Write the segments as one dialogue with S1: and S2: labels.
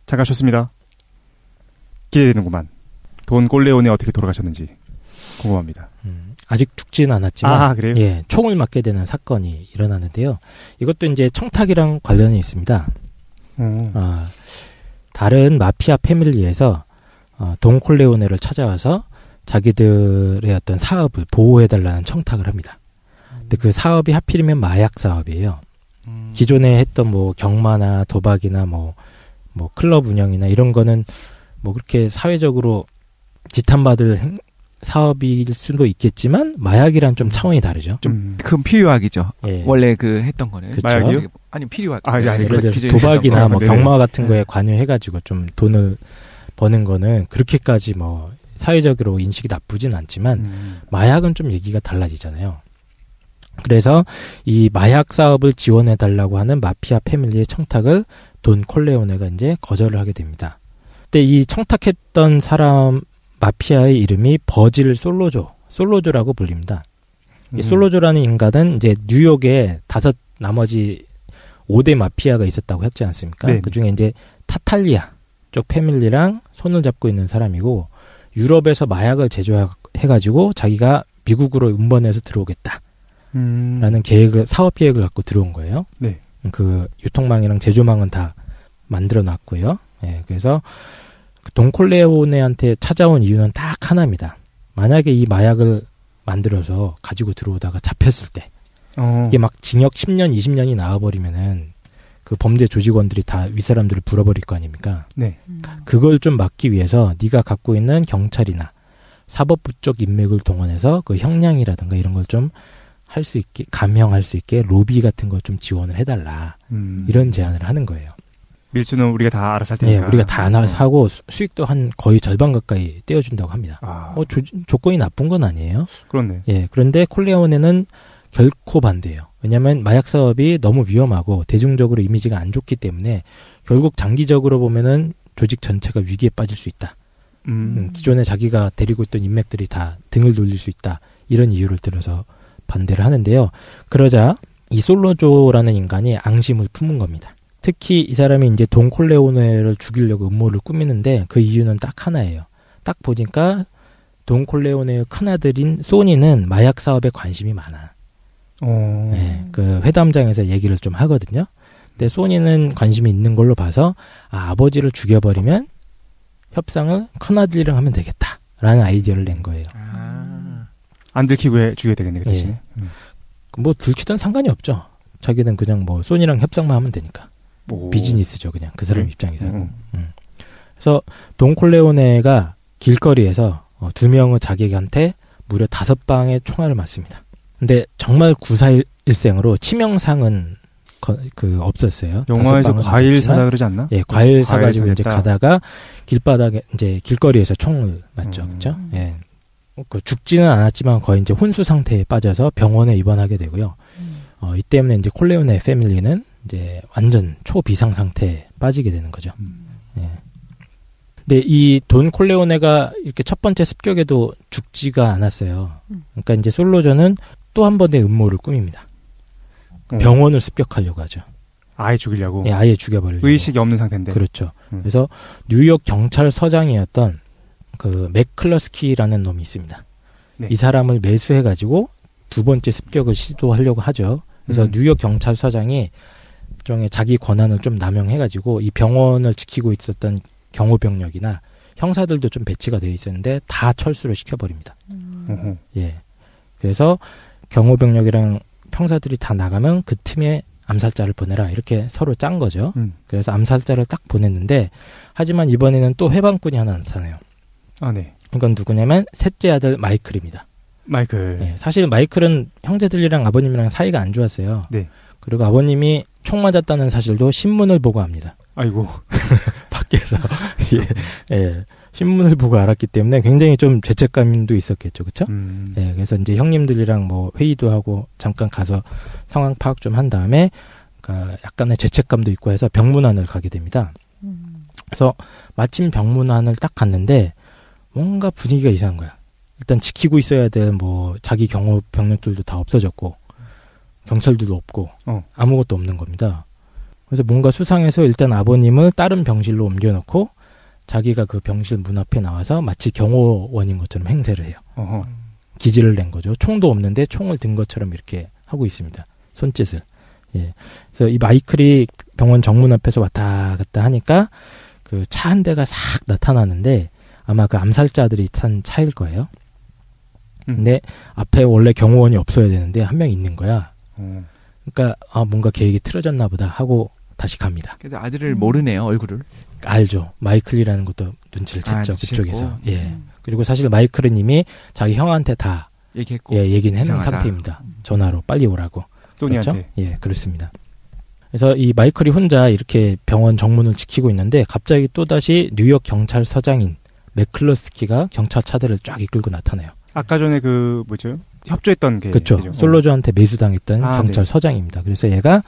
S1: 잠깐 쉬었습니다. 기대되는구만. 돈 콜레오네 어떻게 돌아가셨는지 궁금합니다.
S2: 아직 죽지는 않았지만
S1: 그래요?
S2: 예, 총을 맞게 되는 사건이 일어나는데요. 이것도 이제 청탁이랑 관련이 있습니다. 다른 마피아 패밀리에서 돈 콜레오네를 찾아와서 자기들의 어떤 사업을 보호해달라는 청탁을 합니다. 근데 그 사업이 하필이면 마약 사업이에요. 기존에 했던 뭐 경마나 도박이나 뭐 클럽 운영이나 이런 거는 뭐 그렇게 사회적으로 지탄받을 사업일 수도 있겠지만 마약이란 좀 차원이 다르죠.
S3: 좀 큰 필요악이죠.
S2: 예.
S3: 원래 그 했던 거는.
S2: 그쵸?
S1: 마약이요?
S3: 아니 필요악.
S2: 예를 들어 도박이나 뭐 경마 같은 거에 관여해가지고 좀 돈을 버는 거는 그렇게까지 뭐 사회적으로 인식이 나쁘진 않지만 마약은 좀 얘기가 달라지잖아요. 그래서 이 마약 사업을 지원해달라고 하는 마피아 패밀리의 청탁을 돈 콜레오네가 이제 거절을 하게 됩니다. 근데 이 청탁했던 사람 마피아의 이름이 버질 솔로조라고 불립니다. 이 솔로조라는 인간은 이제 뉴욕에 나머지 5대 마피아가 있었다고 했지 않습니까?
S1: 네.
S2: 그 중에 이제 타탈리아 쪽 패밀리랑 손을 잡고 있는 사람이고 유럽에서 마약을 제조해가지고 자기가 미국으로 운반해서 들어오겠다. 라는 사업 계획을 갖고 들어온 거예요.
S1: 네.
S2: 그 유통망이랑 제조망은 다 만들어 놨고요. 예, 그래서 돈 콜레오네한테 찾아온 이유는 딱 하나입니다. 만약에 이 마약을 만들어서 가지고 들어오다가 잡혔을 때 이게 막 징역 10년, 20년이 나와버리면은 그 범죄 조직원들이 다 윗사람들을 불어버릴 거 아닙니까?
S1: 네.
S2: 그걸 좀 막기 위해서 네가 갖고 있는 경찰이나 사법부 쪽 인맥을 동원해서 그 형량이라든가 이런 걸 좀 할 수 있게, 감형할 수 있게 로비 같은 걸 좀 지원을 해달라. 이런 제안을 하는 거예요.
S1: 밀수는 우리가 다 알아서 할 테니까.
S2: 네, 우리가 다 알아서 하고 수익도 한 거의 절반 가까이 떼어준다고 합니다. 조건이 나쁜 건 아니에요.
S1: 그렇네.
S2: 예, 그런데 콜레오네는 결코 반대예요. 왜냐하면 마약 사업이 너무 위험하고 대중적으로 이미지가 안 좋기 때문에 결국 장기적으로 보면은 조직 전체가 위기에 빠질 수 있다. 기존에 자기가 데리고 있던 인맥들이 다 등을 돌릴 수 있다. 이런 이유를 들어서 반대를 하는데요. 그러자 이 솔로조라는 인간이 앙심을 품은 겁니다. 특히 이 사람이 이제 돈 콜레오네를 죽이려고 음모를 꾸미는데 그 이유는 딱 하나예요. 딱 보니까 돈 콜레오네의 큰아들인 소니는 마약 사업에 관심이 많아. 네, 그 회담장에서 얘기를 좀 하거든요. 근데 소니는 관심이 있는 걸로 봐서 아버지를 죽여버리면 협상을 큰아들이랑 하면 되겠다라는 아이디어를 낸 거예요.
S1: 안 들키고 죽여야 되겠네, 그 대신에.
S2: 뭐 들키든 상관이 없죠. 자기는 그냥 뭐 소니랑 협상만 하면 되니까. 비즈니스죠, 그냥 그 사람 입장에서. 그래서 돈 콜레오네가 길거리에서 2명의 자객한테 무려 5방의 총알을 맞습니다. 근데 정말 구사일생으로 치명상은 없었어요.
S1: 영화에서 과일 사다 그러지 않나?
S2: 예, 과일 사가지고 이제 가다가 길바닥에 이제 길거리에서 총을 맞죠, 그렇죠? 예, 죽지는 않았지만 거의 이제 혼수 상태에 빠져서 병원에 입원하게 되고요. 이 때문에 이제 콜레오네 패밀리는 이제 완전 초비상 상태에 빠지게 되는 거죠. 예. 근데 이 돈 콜레오네가 이렇게 첫 번째 습격에도 죽지가 않았어요. 그러니까 이제 솔로저는 또 한 번의 음모를 꾸밉니다. 병원을 습격하려고 하죠.
S1: 아예 죽이려고?
S2: 예, 아예 죽여버리려고.
S1: 의식이 없는 상태인데.
S2: 그렇죠. 그래서 뉴욕 경찰서장이었던 그 맥클러스키라는 놈이 있습니다. 네. 이 사람을 매수해가지고 두 번째 습격을 시도하려고 하죠. 그래서 뉴욕 경찰서장이 일종의 자기 권한을 좀 남용해가지고 이 병원을 지키고 있었던 경호병력이나 형사들도 좀 배치가 되어 있었는데 다 철수를 시켜버립니다. 예. 그래서 경호병력이랑 형사들이 다 나가면 그 틈에 암살자를 보내라 이렇게 서로 짠 거죠. 그래서 암살자를 딱 보냈는데 하지만 이번에는 또 해방꾼이 하나 나타나요.
S1: 네.
S2: 이건 누구냐면 셋째 아들 마이클입니다.
S1: 마이클.
S2: 네, 사실 마이클은 형제들이랑 아버님이랑 사이가 안 좋았어요.
S1: 네.
S2: 그리고 아버님이 총 맞았다는 사실도 신문을 보고 압니다.
S1: 아이고.
S2: 밖에서 예, 신문을 보고 알았기 때문에 굉장히 좀 죄책감도 있었겠죠, 그렇죠? 예, 그래서 이제 형님들이랑 뭐 회의도 하고 잠깐 가서 상황 파악 좀 한 다음에 그러니까 약간의 죄책감도 있고 해서 병문안을 가게 됩니다. 그래서 마침 병문안을 딱 갔는데 뭔가 분위기가 이상한 거야. 일단 지키고 있어야 될 뭐 자기 경호 병력들도 다 없어졌고 경찰들도 없고 아무것도 없는 겁니다. 그래서 뭔가 수상해서 일단 아버님을 다른 병실로 옮겨놓고 자기가 그 병실 문 앞에 나와서 마치 경호원인 것처럼 행세를 해요.
S1: 어허.
S2: 기지를 낸 거죠. 총도 없는데 총을 든 것처럼 이렇게 하고 있습니다. 손짓을. 예. 그래서 이 마이클이 병원 정문 앞에서 왔다 갔다 하니까 그 차 한 대가 싹 나타나는데 아마 그 암살자들이 탄 차일 거예요. 근데 앞에 원래 경호원이 없어야 되는데 한 명 있는 거야. 그러니까 뭔가 계획이 틀어졌나 보다 하고 다시 갑니다.
S3: 그래도 아들을 모르네요, 얼굴을.
S2: 알죠. 마이클이라는 것도 눈치를 챘죠.
S3: 눈치챘고.
S2: 그쪽에서. 예. 그리고 사실 마이클은 이미 자기 형한테 다
S3: 얘기했고.
S2: 얘기는 해놓은
S3: 이상하다.
S2: 상태입니다. 전화로 빨리 오라고.
S1: 소니한테.
S2: 그렇죠? 예, 그렇습니다. 그래서 이 마이클이 혼자 이렇게 병원 정문을 지키고 있는데 갑자기 또다시 뉴욕 경찰서장인 맥클러스키가 경찰 차들을 쫙 이끌고 나타나요.
S1: 아까 전에 그 뭐죠? 협조했던 게
S2: 그렇죠.
S1: 그죠?
S2: 솔로저한테 매수당했던
S1: 아,
S2: 경찰서장입니다. 그래서 얘가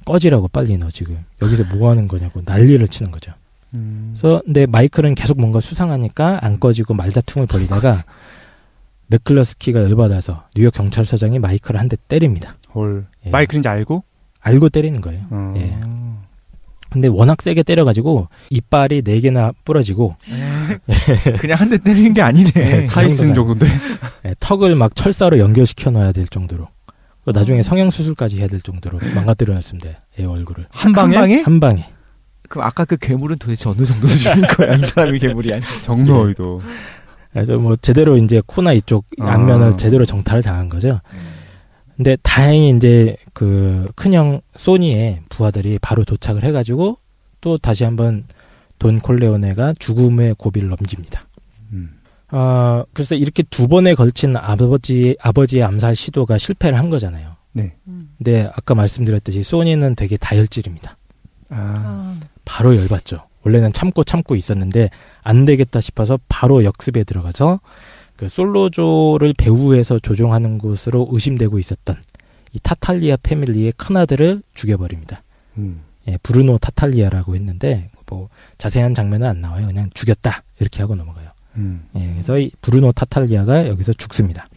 S2: 꺼지라고 빨리 너 지금 여기서 뭐 하는 거냐고 난리를 치는 거죠. 그래서 근데 마이클은 계속 뭔가 수상하니까 안 꺼지고 말다툼을 벌이다가 맥클러스키가 열받아서 뉴욕 경찰서장이 마이클을 한 대 때립니다.
S1: 헐.
S2: 예.
S1: 마이클인지 알고?
S2: 알고 때리는 거예요. 예. 근데 워낙 세게 때려가지고 이빨이 4개나 부러지고
S3: 그냥 한 대 때리는 게 아니네.
S2: 네.
S1: 타이슨 정도인데.
S2: 예, 턱을 막 철사로 연결시켜 놔야 될 정도로 나중에 성형수술까지 해야 될 정도로 망가뜨려놨습니다. 얘 얼굴을.
S1: 한 방에?
S2: 한 방에.
S3: 그럼 아까 그 괴물은 도대체 어느 정도 수준인 거야? 이 사람이 괴물이 아니야.
S1: 정로이도.
S2: 그래서 뭐 제대로 이제 코나 이쪽 안면을 제대로 정탈을 당한 거죠. 근데 다행히 이제 그 큰형 소니의 부하들이 바로 도착을 해가지고 또 다시 한번 돈 콜레오네가 죽음의 고비를 넘깁니다. 그래서 이렇게 2번에 걸친 아버지의 암살 시도가 실패를 한 거잖아요.
S1: 네.
S2: 근데 아까 말씀드렸듯이 소니는 되게 다혈질입니다. 바로 열받죠. 원래는 참고 있었는데 안 되겠다 싶어서 바로 역습에 들어가서 그 솔로조를 배후에서 조종하는 것으로 의심되고 있었던 이 타탈리아 패밀리의 큰아들을 죽여버립니다. 예, 브루노 타탈리아라고 했는데 뭐 자세한 장면은 안 나와요. 그냥 죽였다 이렇게 하고 넘어가요. 예, 그래서 이 브루노 타탈리아가 여기서 죽습니다.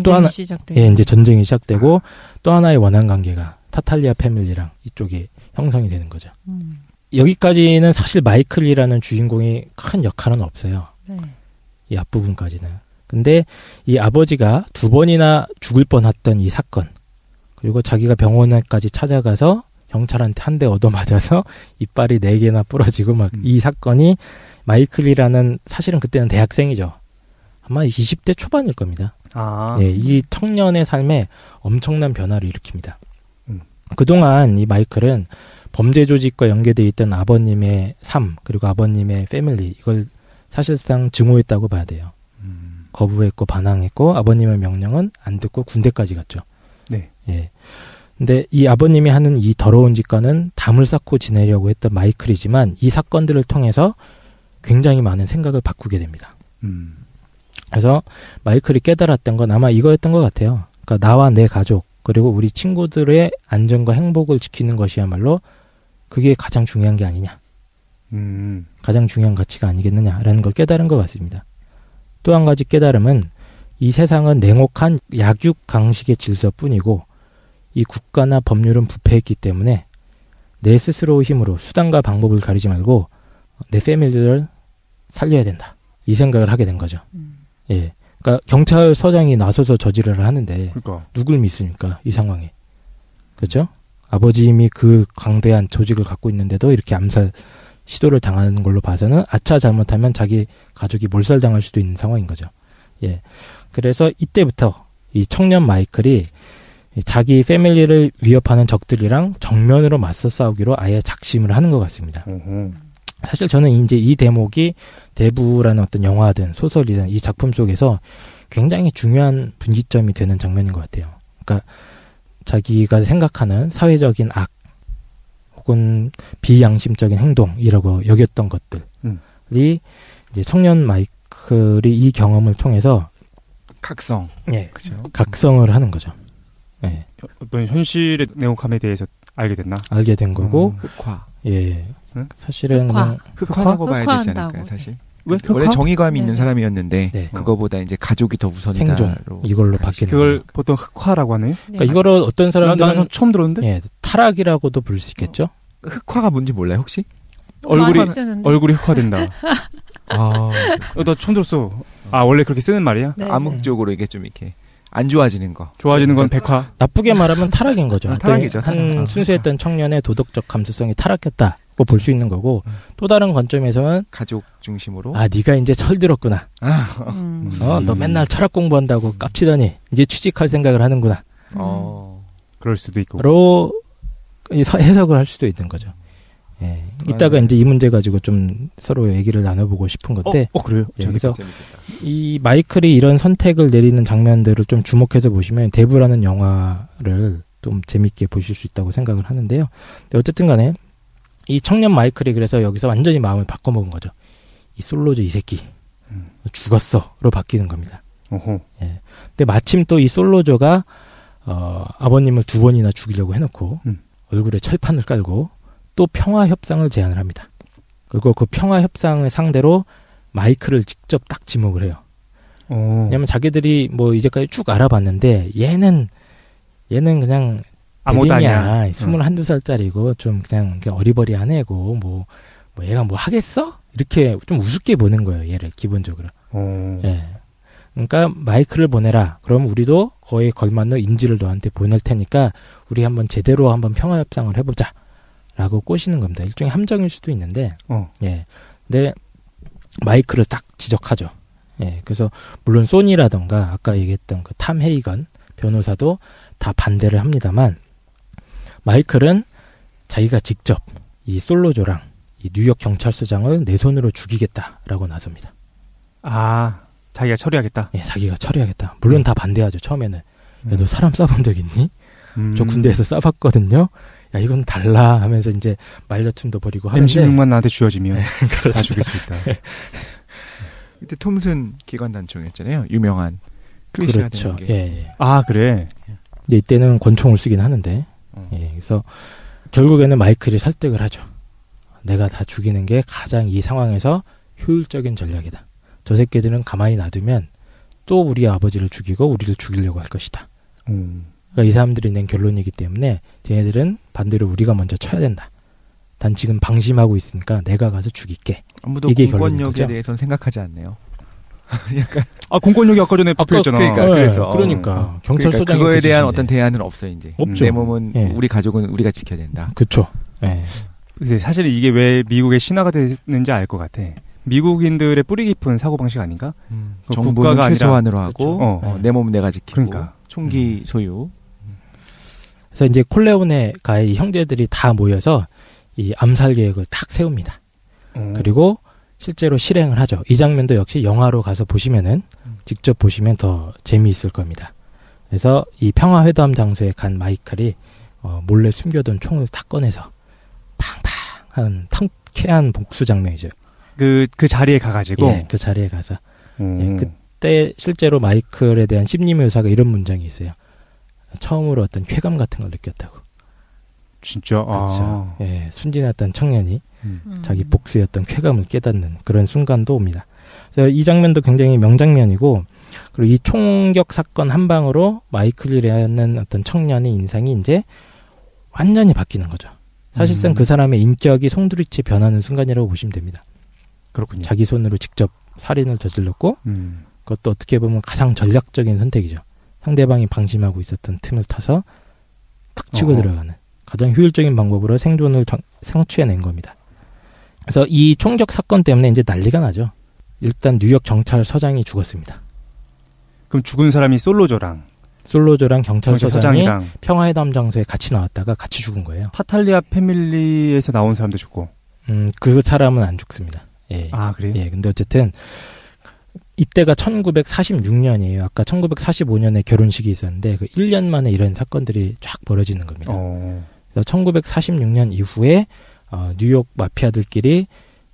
S2: 또 하나
S4: 시작되고.
S2: 예, 이제 전쟁이 시작되고 또 하나의 원한 관계가 타탈리아 패밀리랑 이쪽이 형성이 되는 거죠. 여기까지는 사실 마이클이라는 주인공이 큰 역할은 없어요.
S4: 네.
S2: 이 앞부분까지는. 근데 이 아버지가 2번이나 죽을 뻔했던 이 사건, 그리고 자기가 병원에까지 찾아가서 경찰한테 한 대 얻어맞아서 이빨이 4개나 부러지고 막 이 사건이 마이클이라는 사실은 그때는 대학생이죠. 아마 20대 초반일 겁니다. 예, 이 청년의 삶에 엄청난 변화를 일으킵니다. 그동안 이 마이클은 범죄 조직과 연계되어 있던 아버님의 삶, 그리고 아버님의 패밀리, 이걸 사실상 증오했다고 봐야 돼요. 거부했고 반항했고 아버님의 명령은 안 듣고 군대까지 갔죠.
S1: 네.
S2: 예. 근데 이 아버님이 하는 이 더러운 짓과는 담을 쌓고 지내려고 했던 마이클이지만 이 사건들을 통해서 굉장히 많은 생각을 바꾸게 됩니다. 그래서 마이클이 깨달았던 건 아마 이거였던 것 같아요. 그러니까 나와 내 가족 그리고 우리 친구들의 안전과 행복을 지키는 것이야말로 그게 가장 중요한 게 아니냐. 가장 중요한 가치가 아니겠느냐라는 걸 깨달은 것 같습니다. 또 한 가지 깨달음은 이 세상은 냉혹한 약육 강식의 질서뿐이고 이 국가나 법률은 부패했기 때문에 내 스스로의 힘으로 수단과 방법을 가리지 말고 내 패밀리를 살려야 된다. 이 생각을 하게 된 거죠. 예. 그러니까 경찰서장이 나서서 저지를 하는데
S1: 그러니까.
S2: 누굴 믿습니까? 이 상황에. 그렇죠? 아버님이 그 광대한 조직을 갖고 있는데도 이렇게 암살 시도를 당하는 걸로 봐서는 아차 잘못하면 자기 가족이 몰살당할 수도 있는 상황인 거죠. 예. 그래서 이때부터 이 청년 마이클이 자기 패밀리를 위협하는 적들이랑 정면으로 맞서 싸우기로 아예 작심을 하는 것 같습니다. 사실 저는 이제 이 대목이 대부라는 어떤 영화든 소설이든 이 작품 속에서 굉장히 중요한 분기점이 되는 장면인 것 같아요. 그러니까 자기가 생각하는 사회적인 악 혹은 비양심적인 행동이라고 여겼던 것들이 이제 청년 마이클이 이 경험을 통해서
S3: 각성.
S2: 예,
S3: 그죠.
S2: 각성을 하는 거죠. 예.
S1: 어떤 현실의 냉혹함에 대해서 알게 됐나?
S2: 알게 된 거고,
S3: 흑화.
S2: 예.
S1: 응?
S2: 사실은
S4: 흑화.
S2: 그냥
S3: 흑화라고 봐야 되지
S4: 흑화한다고.
S3: 않을까요, 사실?
S1: 왜?
S3: 원래 정의감이 있는
S4: 네.
S3: 사람이었는데
S2: 네.
S3: 그거보다 이제 가족이 더 우선이다.
S2: 생존 이걸로 바뀌는
S1: 그걸
S2: 거죠.
S1: 보통 흑화라고 하네요.
S2: 그러니까 이거를 어떤 사람들은
S1: 나는 처음 들었는데.
S2: 예, 타락이라고도 부를 수 있겠죠.
S3: 흑화가 뭔지 몰라요 혹시?
S1: 얼굴이
S4: 쓰는데.
S1: 얼굴이 흑화된다.
S3: 아,
S1: 나 처음 들었어. 아 원래 그렇게 쓰는 말이야?
S4: 네,
S3: 암묵적으로 이게 좀 이렇게 안 좋아지는 거.
S1: 좋아지는 건 백화.
S2: 나쁘게 말하면 타락인 거죠.
S3: 타락이죠,
S2: 한
S3: 타락.
S2: 순수했던 청년의 도덕적 감수성이 타락했다고 볼 수 있는 거고 또 다른 관점에서는
S3: 가족 중심으로.
S2: 네가 이제 철들었구나. 너 맨날 철학 공부한다고 깝치더니 이제 취직할 생각을 하는구나.
S1: 그럴 수도 있고.
S2: 로 해석을 할 수도 있는 거죠. 예. 이따가 이제 이 문제 가지고 좀 서로 얘기를 나눠보고 싶은 건데.
S1: 그래요?
S2: 예, 그래서
S3: 재밌겠다.
S2: 이 마이클이 이런 선택을 내리는 장면들을 좀 주목해서 보시면 데브라는 영화를 좀 재밌게 보실 수 있다고 생각을 하는데요. 근데 어쨌든 간에 이 청년 마이클이 그래서 여기서 완전히 마음을 바꿔먹은 거죠. 이 솔로저 이 새끼 죽었어로 바뀌는 겁니다.
S1: 어허.
S2: 예. 근데 마침 또 이 솔로저가 아버님을 2번이나 죽이려고 해놓고 얼굴에 철판을 깔고 또 평화 협상을 제안을 합니다. 그리고 그 평화 협상을 상대로 마이클을 직접 딱 지목을 해요. 왜냐면 자기들이 뭐 이제까지 쭉 알아봤는데 얘는 그냥
S1: 아무것도 아니야.
S2: 21~22살짜리고 좀 그냥 어리버리한 애고 뭐 얘가 뭐 하겠어? 이렇게 좀 우습게 보는 거예요. 얘를 기본적으로. 예. 그러니까 마이클을 보내라. 그럼 우리도 거의 걸맞는 인지를 너한테 보낼 테니까 우리 한번 제대로 한번 평화 협상을 해보자. 라고 꼬시는 겁니다. 일종의 함정일 수도 있는데, 예. 근데 마이클을 딱 지적하죠. 예. 그래서 물론 소니라던가 아까 얘기했던 그 탐 헤이건 변호사도 다 반대를 합니다만 마이클은 자기가 직접 이 솔로조랑 이 뉴욕 경찰서장을 내 손으로 죽이겠다라고 나섭니다.
S1: 아, 자기가 처리하겠다.
S2: 예, 자기가 처리하겠다. 물론 다 반대하죠. 처음에는. 야, 너 사람 쏴본 적 있니? 저 군대에서 쏴봤거든요. 야, 이건 달라 하면서 이제 말다툼도 벌이고 하는데
S1: M16만 나한테 쥐어지면
S2: 네,
S1: 다 죽일 수 있다.
S3: 그때 톰슨 기관단총이었잖아요. 유명한 클리셰가
S2: 그렇죠.
S3: 되는 게.
S2: 예.
S1: 아 그래.
S2: 근데 이때는 권총을 쓰긴 하는데, 예. 그래서 결국에는 마이클이 설득을 하죠. 내가 다 죽이는 게 가장 이 상황에서 효율적인 전략이다. 저 새끼들은 가만히 놔두면 또 우리 아버지를 죽이고 우리를 죽이려고 할 것이다. 그러니까 이 사람들이 낸 결론이기 때문에 쟤네들은 반대로 우리가 먼저 쳐야 된다. 단 지금 방심하고 있으니까 내가 가서 죽일게.
S3: 아무도
S2: 이게
S3: 공권력에 대해서는 생각하지 않네요. 약간
S1: 공권력이 아까 전에 붙어있잖아.
S2: 그러니까 경찰서장이
S3: 그거에 대한 어떤 대안은 없어요. 이제
S2: 없죠.
S3: 내 몸은
S2: 예.
S3: 우리 가족은 우리가 지켜야 된다.
S2: 그렇죠. 예.
S1: 근데 사실 이게 왜 미국의 신화가 됐는지 알 것 같아. 미국인들의 뿌리 깊은 사고방식 아닌가?
S3: 정부는
S1: 국가가
S3: 최소한으로
S1: 아니라,
S3: 하고
S1: 그렇죠.
S3: 내 몸은 내가 지키고
S1: 그러니까.
S3: 총기 소유.
S2: 그래서 이제 콜레오네가의 형제들이 다 모여서 이 암살 계획을 딱 세웁니다. 그리고 실제로 실행을 하죠. 이 장면도 역시 영화로 가서 보시면은 직접 보시면 더 재미있을 겁니다. 그래서 이 평화회담 장소에 간 마이클이 몰래 숨겨둔 총을 딱 꺼내서 팡팡한 통쾌한 복수 장면이죠.
S1: 그 자리에 가가지고.
S2: 예, 그 자리에 가서. 예, 그때 실제로 마이클에 대한 심리묘사가 이런 문장이 있어요. 처음으로 어떤 쾌감 같은 걸 느꼈다고.
S1: 진짜.
S2: 그렇죠. 예, 순진했던 청년이 자기 복수였던 쾌감을 깨닫는 그런 순간도 옵니다. 그래서 이 장면도 굉장히 명장면이고, 그리고 이 총격 사건 한 방으로 마이클이라는 어떤 청년의 인상이 이제 완전히 바뀌는 거죠. 사실상 그 사람의 인격이 송두리째 변하는 순간이라고 보시면 됩니다.
S1: 그렇군요.
S2: 자기 손으로 직접 살인을 저질렀고, 그것도 어떻게 보면 가장 전략적인 선택이죠. 상대방이 방심하고 있었던 틈을 타서 탁 치고 들어가는 가장 효율적인 방법으로 생존을 성취해낸 겁니다. 그래서 이 총격 사건 때문에 이제 난리가 나죠. 일단 뉴욕 경찰서장이 죽었습니다.
S1: 그럼 죽은 사람이 솔로저랑
S2: 경찰서장이 평화회담 장소에 같이 나왔다가 같이 죽은 거예요.
S1: 타탈리아 패밀리에서 나온 사람도 죽고.
S2: 그 사람은 안 죽습니다. 예.
S1: 아, 그래요?
S2: 예. 근데 어쨌든 이때가 1946년이에요. 아까 1945년에 결혼식이 있었는데 그 1년 만에 이런 사건들이 쫙 벌어지는 겁니다. 그래서 1946년 이후에 뉴욕 마피아들끼리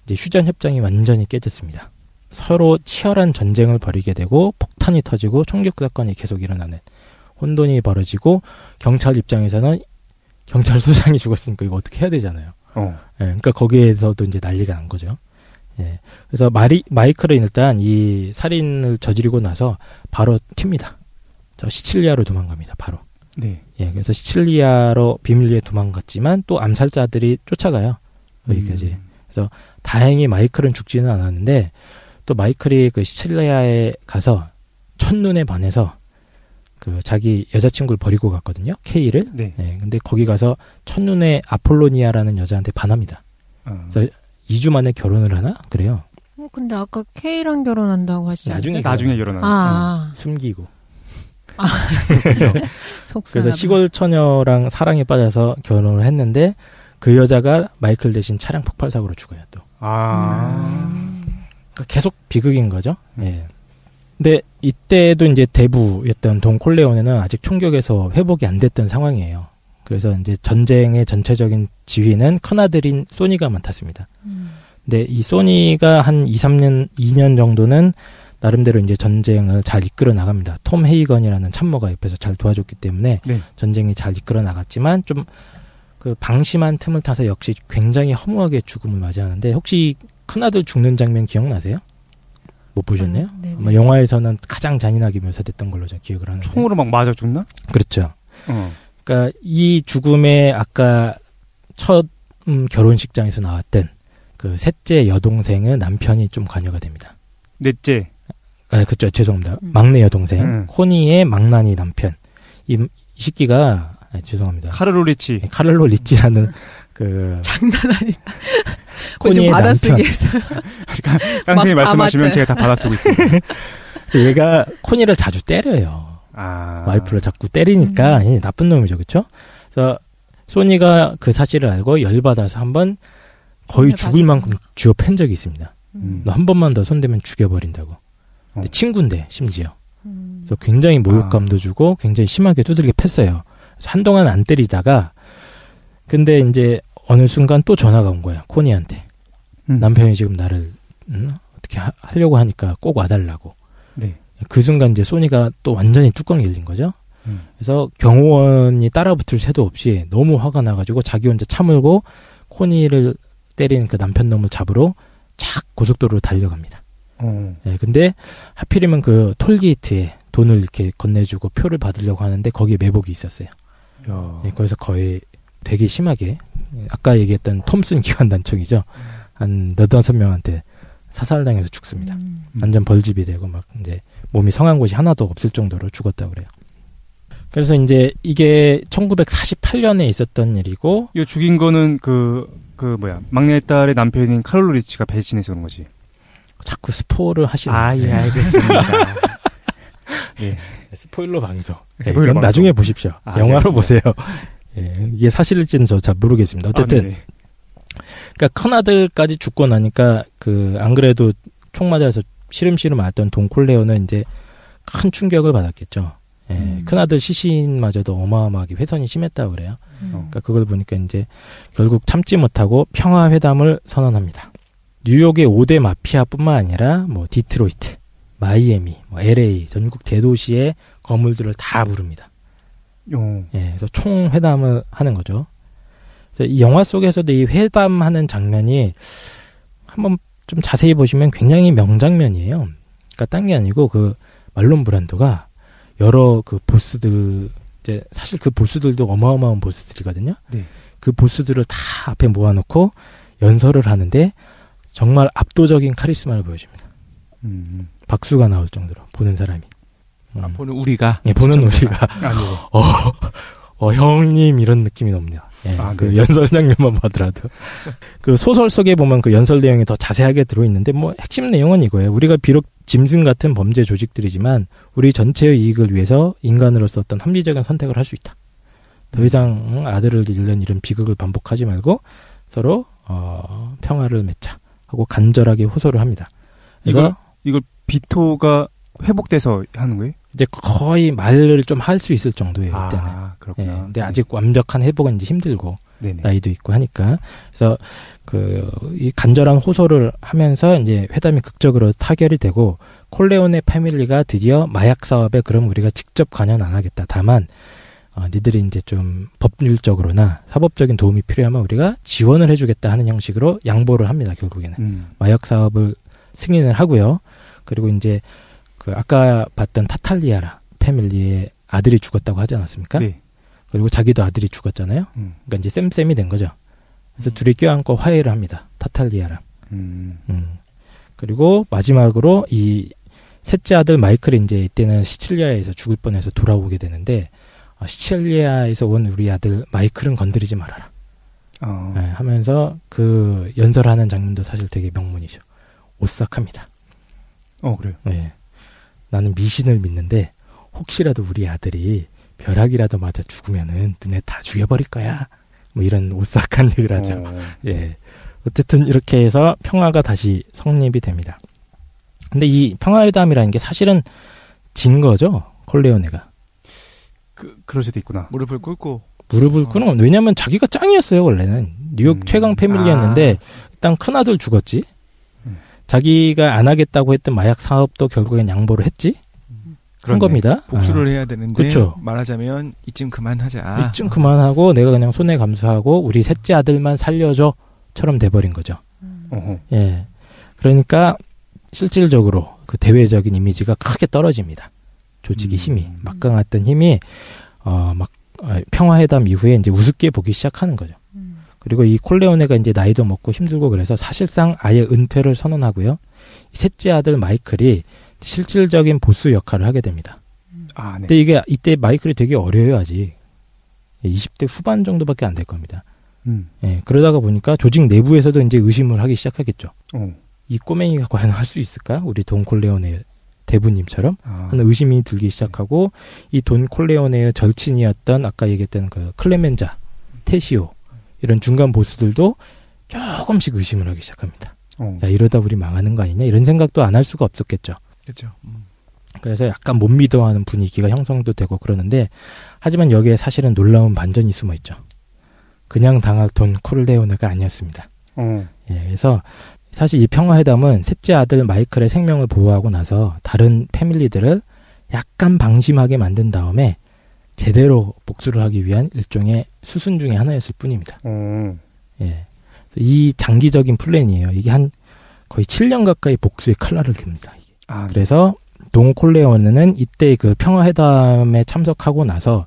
S2: 이제 휴전 협정이 완전히 깨졌습니다. 서로 치열한 전쟁을 벌이게 되고 폭탄이 터지고 총격 사건이 계속 일어나는 혼돈이 벌어지고 경찰 입장에서는 경찰서장이 죽었으니까 이거 어떻게 해야 되잖아요. 예, 그러니까 거기에서도 이제 난리가 난 거죠. 예. 그래서 마이클은 일단 이 살인을 저지르고 나서 바로 튑니다. 저 시칠리아로 도망갑니다. 바로.
S1: 네.
S2: 예, 그래서 시칠리아로 비밀리에 도망갔지만 또 암살자들이 쫓아가요. 여기까지. 그래서 다행히 마이클은 죽지는 않았는데 또 마이클이 그 시칠리아에 가서 첫눈에 반해서 그 자기 여자친구를 버리고 갔거든요. 케이를.
S1: 네.
S2: 예, 근데 거기 가서 첫눈에 아폴로니아라는 여자한테 반합니다. 그래서 2주 만에 결혼을 하나? 그래요.
S4: 근데 아까 K랑 결혼한다고 하시지 않았어요?
S1: 나중에 결혼하는.
S2: 숨기고.
S4: 속상하다.
S2: 그래서 시골 처녀랑 사랑에 빠져서 결혼을 했는데 그 여자가 마이클 대신 차량 폭발 사고로 죽어요 또. 그러니까 계속 비극인 거죠. 예. 근데 이때도 이제 대부였던 돈 콜레오네는 아직 총격에서 회복이 안 됐던 상황이에요. 그래서 이제 전쟁의 전체적인 지휘는 큰아들인 소니가 맡았습니다. 근데 이 소니가 한 2년 정도는 나름대로 이제 전쟁을 잘 이끌어 나갑니다. 톰 헤이건이라는 참모가 옆에서 잘 도와줬기 때문에
S1: 네.
S2: 전쟁이 잘 이끌어 나갔지만 좀 그 방심한 틈을 타서 역시 굉장히 허무하게 죽음을 맞이하는데 혹시 큰아들 죽는 장면 기억나세요? 못 보셨네요? 아마 영화에서는 가장 잔인하게 묘사됐던 걸로 저 기억을 하는데.
S1: 총으로 막 맞아 죽나?
S2: 그렇죠. 그러니까 이 죽음에 아까 첫 결혼식장에서 나왔던 그 셋째 여동생은 남편이 좀 관여가 됩니다.
S1: 넷째.
S2: 그렇죠. 죄송합니다. 막내 여동생 코니의 망나니 남편. 이 새끼가 죄송합니다.
S1: 카를로 리치.
S2: 카를로 리치라는 그
S4: 장난 아니다.
S2: 코니의
S4: 받아쓰기 했어요.
S1: 깡생이 말씀하시면 제가 다 받아쓰고 있습니다.
S2: 얘가 코니를 자주 때려요. 와이프를 자꾸 때리니까 나쁜 놈이죠, 그렇죠? 그래서 소니가 그 사실을 알고 열받아서 한번 거의 죽을 만큼 쥐어 팬 적이 있습니다. 너 한 번만 더 손대면 죽여버린다고. 근데 친구인데 심지어. 그래서 굉장히 모욕감도 주고 굉장히 심하게 두들겨 팼어요. 그래서 한동안 안 때리다가 근데 이제 어느 순간 또 전화가 온 거야. 코니한테. 남편이 지금 나를 어떻게 하려고 하니까 꼭 와달라고.
S1: 네.
S2: 그 순간 이제 소니가 또 완전히 뚜껑이 열린 거죠. 그래서 경호원이 따라붙을 새도 없이 너무 화가 나가지고 자기 혼자 차물고 코니를 때리는 그 남편 놈을 잡으러 착 고속도로로 달려갑니다. 네, 근데 하필이면 그 톨게이트에 돈을 이렇게 건네주고 표를 받으려고 하는데 거기에 매복이 있었어요. 네, 거기서 거의 되게 심하게 아까 얘기했던 톰슨 기관단총이죠. 한 4-5명한테 사살당해서 죽습니다. 완전 벌집이 되고 막 이제 몸이 상한 곳이 하나도 없을 정도로 죽었다고 그래요. 그래서 이제 이게 1948년에 있었던 일이고
S1: 이 죽인 거는 막내딸의 남편인 카를로 리치가 배신해서 그런 거지.
S2: 자꾸 스포를 하시네요.
S1: 예, 알겠습니다.
S2: 예. 스포일러 방송.
S1: 스포일러 방송.
S2: 나중에 보십시오. 영화로
S1: 알겠습니다.
S2: 보세요. 예, 이게 사실일지는 저 잘 모르겠습니다. 어쨌든 그러니까 큰아들까지 죽고 나니까 안 그래도 총 맞아서 시름시름 앓던 돈 콜레오는 이제 큰 충격을 받았겠죠. 예, 큰아들 시신마저도 어마어마하게 훼손이 심했다고 그래요. 그러니까 그걸 보니까 이제 결국 참지 못하고 평화회담을 선언합니다. 뉴욕의 5대 마피아뿐만 아니라 뭐 디트로이트, 마이애미, LA 전국 대도시의 거물들을 다 부릅니다. 예, 그래서 총회담을 하는 거죠. 그래서 이 영화 속에서도 이 회담하는 장면이 한번 좀 자세히 보시면 굉장히 명장면이에요. 그러니까 딴 게 아니고 그 말론 브란도가 여러 그 보스들 이제 사실 그 보스들도 어마어마한 보스들이거든요.
S1: 네.
S2: 그 보스들을 다 앞에 모아놓고 연설을 하는데 정말 압도적인 카리스마를 보여줍니다. 박수가 나올 정도로 보는 사람이.
S3: 보는 우리가.
S2: 예, 보는 우리가. 형님 이런 느낌이 납니다. 예, 그 연설 장면만 보더라도. 그 소설 속에 보면 그 연설 내용이 더 자세하게 들어있는데 뭐 핵심 내용은 이거예요. 우리가 비록 짐승 같은 범죄 조직들이지만 우리 전체의 이익을 위해서 인간으로서 어떤 합리적인 선택을 할 수 있다. 더 이상 아들을 잃는 이런 비극을 반복하지 말고 서로 평화를 맺자 하고 간절하게 호소를 합니다. 그래서
S1: 이걸 비토가 회복돼서 하는 거예요?
S2: 이제 거의 말을 좀 할 수 있을 정도예요. 이때는.
S1: 그렇구나.
S2: 예, 근데 아직 완벽한 회복은 이제 힘들고
S1: 네네.
S2: 나이도 있고 하니까 그래서 이 간절한 호소를 하면서 이제 회담이 극적으로 타결이 되고 콜레오네 패밀리가 드디어 마약 사업에 그럼 우리가 직접 관여는 안 하겠다. 다만 니들이 이제 좀 법률적으로나 사법적인 도움이 필요하면 우리가 지원을 해주겠다 하는 형식으로 양보를 합니다. 결국에는 마약 사업을 승인을 하고요. 그리고 이제 그 아까 봤던 타탈리아라 패밀리의 아들이 죽었다고 하지 않았습니까?
S1: 네.
S2: 그리고 자기도 아들이 죽었잖아요. 그러니까 이제 쌤쌤이 된 거죠. 그래서 둘이 껴안고 화해를 합니다. 타탈리아랑. 그리고 마지막으로 이 셋째 아들 마이클이 이제 이때는 시칠리아에서 죽을 뻔해서 돌아오게 되는데 시칠리아에서 온 우리 아들 마이클은 건드리지 말아라. 네, 하면서 그 연설하는 장면도 사실 되게 명문이죠. 오싹합니다.
S1: 그래요.
S2: 네. 나는 미신을 믿는데 혹시라도 우리 아들이 벼락이라도 맞아 죽으면은 눈에 다 죽여버릴 거야. 뭐 이런 오싹한 얘기를 하죠. 예. 어쨌든 이렇게 해서 평화가 다시 성립이 됩니다. 근데 이 평화회담이라는 게 사실은 진 거죠. 콜레오네가.
S1: 그럴 수도 있구나.
S3: 무릎을 꿇고.
S2: 왜냐면 자기가 짱이었어요, 원래는. 뉴욕 최강 패밀리였는데 일단 큰아들 죽었지. 자기가 안 하겠다고 했던 마약 사업도 결국엔 양보를 했지. 한 겁니다.
S3: 복수를 해야 되는데
S2: 그쵸.
S3: 말하자면 이쯤 그만하자.
S2: 이쯤 그만하고 내가 그냥 손해 감수하고 우리 셋째 아들만 살려줘처럼 돼버린 거죠. 예. 그러니까 실질적으로 그 대외적인 이미지가 크게 떨어집니다. 조직의 힘이 막강했던 힘이 평화회담 이후에 이제 우습게 보기 시작하는 거죠. 그리고 이 콜레오네가 이제 나이도 먹고 힘들고 그래서 사실상 아예 은퇴를 선언하고요. 셋째 아들 마이클이 실질적인 보스 역할을 하게 됩니다.
S1: 네.
S2: 근데 이게 이때 마이클이 되게 어려요, 아직. 20대 후반 정도밖에 안 될 겁니다. 예, 그러다가 보니까 조직 내부에서도 이제 의심을 하기 시작하겠죠. 이 꼬맹이가 과연 할 수 있을까? 우리 돈 콜레오네 대부님처럼 하는 의심이 들기 시작하고 이 돈 콜레오네의 절친이었던 아까 얘기했던 그 클레멘자, 테시오 이런 중간 보스들도 조금씩 의심을 하기 시작합니다. 야, 이러다 우리 망하는 거 아니냐? 이런 생각도 안 할 수가 없었겠죠.
S3: 그렇죠.
S2: 그래서 약간 못 믿어하는 분위기가 형성도 되고 그러는데 하지만 여기에 사실은 놀라운 반전이 숨어 있죠. 그냥 당할 돈 콜레오네가 아니었습니다. 예, 그래서 사실 이 평화회담은 셋째 아들 마이클의 생명을 보호하고 나서 다른 패밀리들을 약간 방심하게 만든 다음에 제대로 복수를 하기 위한 일종의 수순 중에 하나였을 뿐입니다. 예, 이 장기적인 플랜이에요. 이게 한 거의 7년 가까이 복수의 칼날을 깁니다. 그래서 돈 콜레오네는 이때 그 평화회담에 참석하고 나서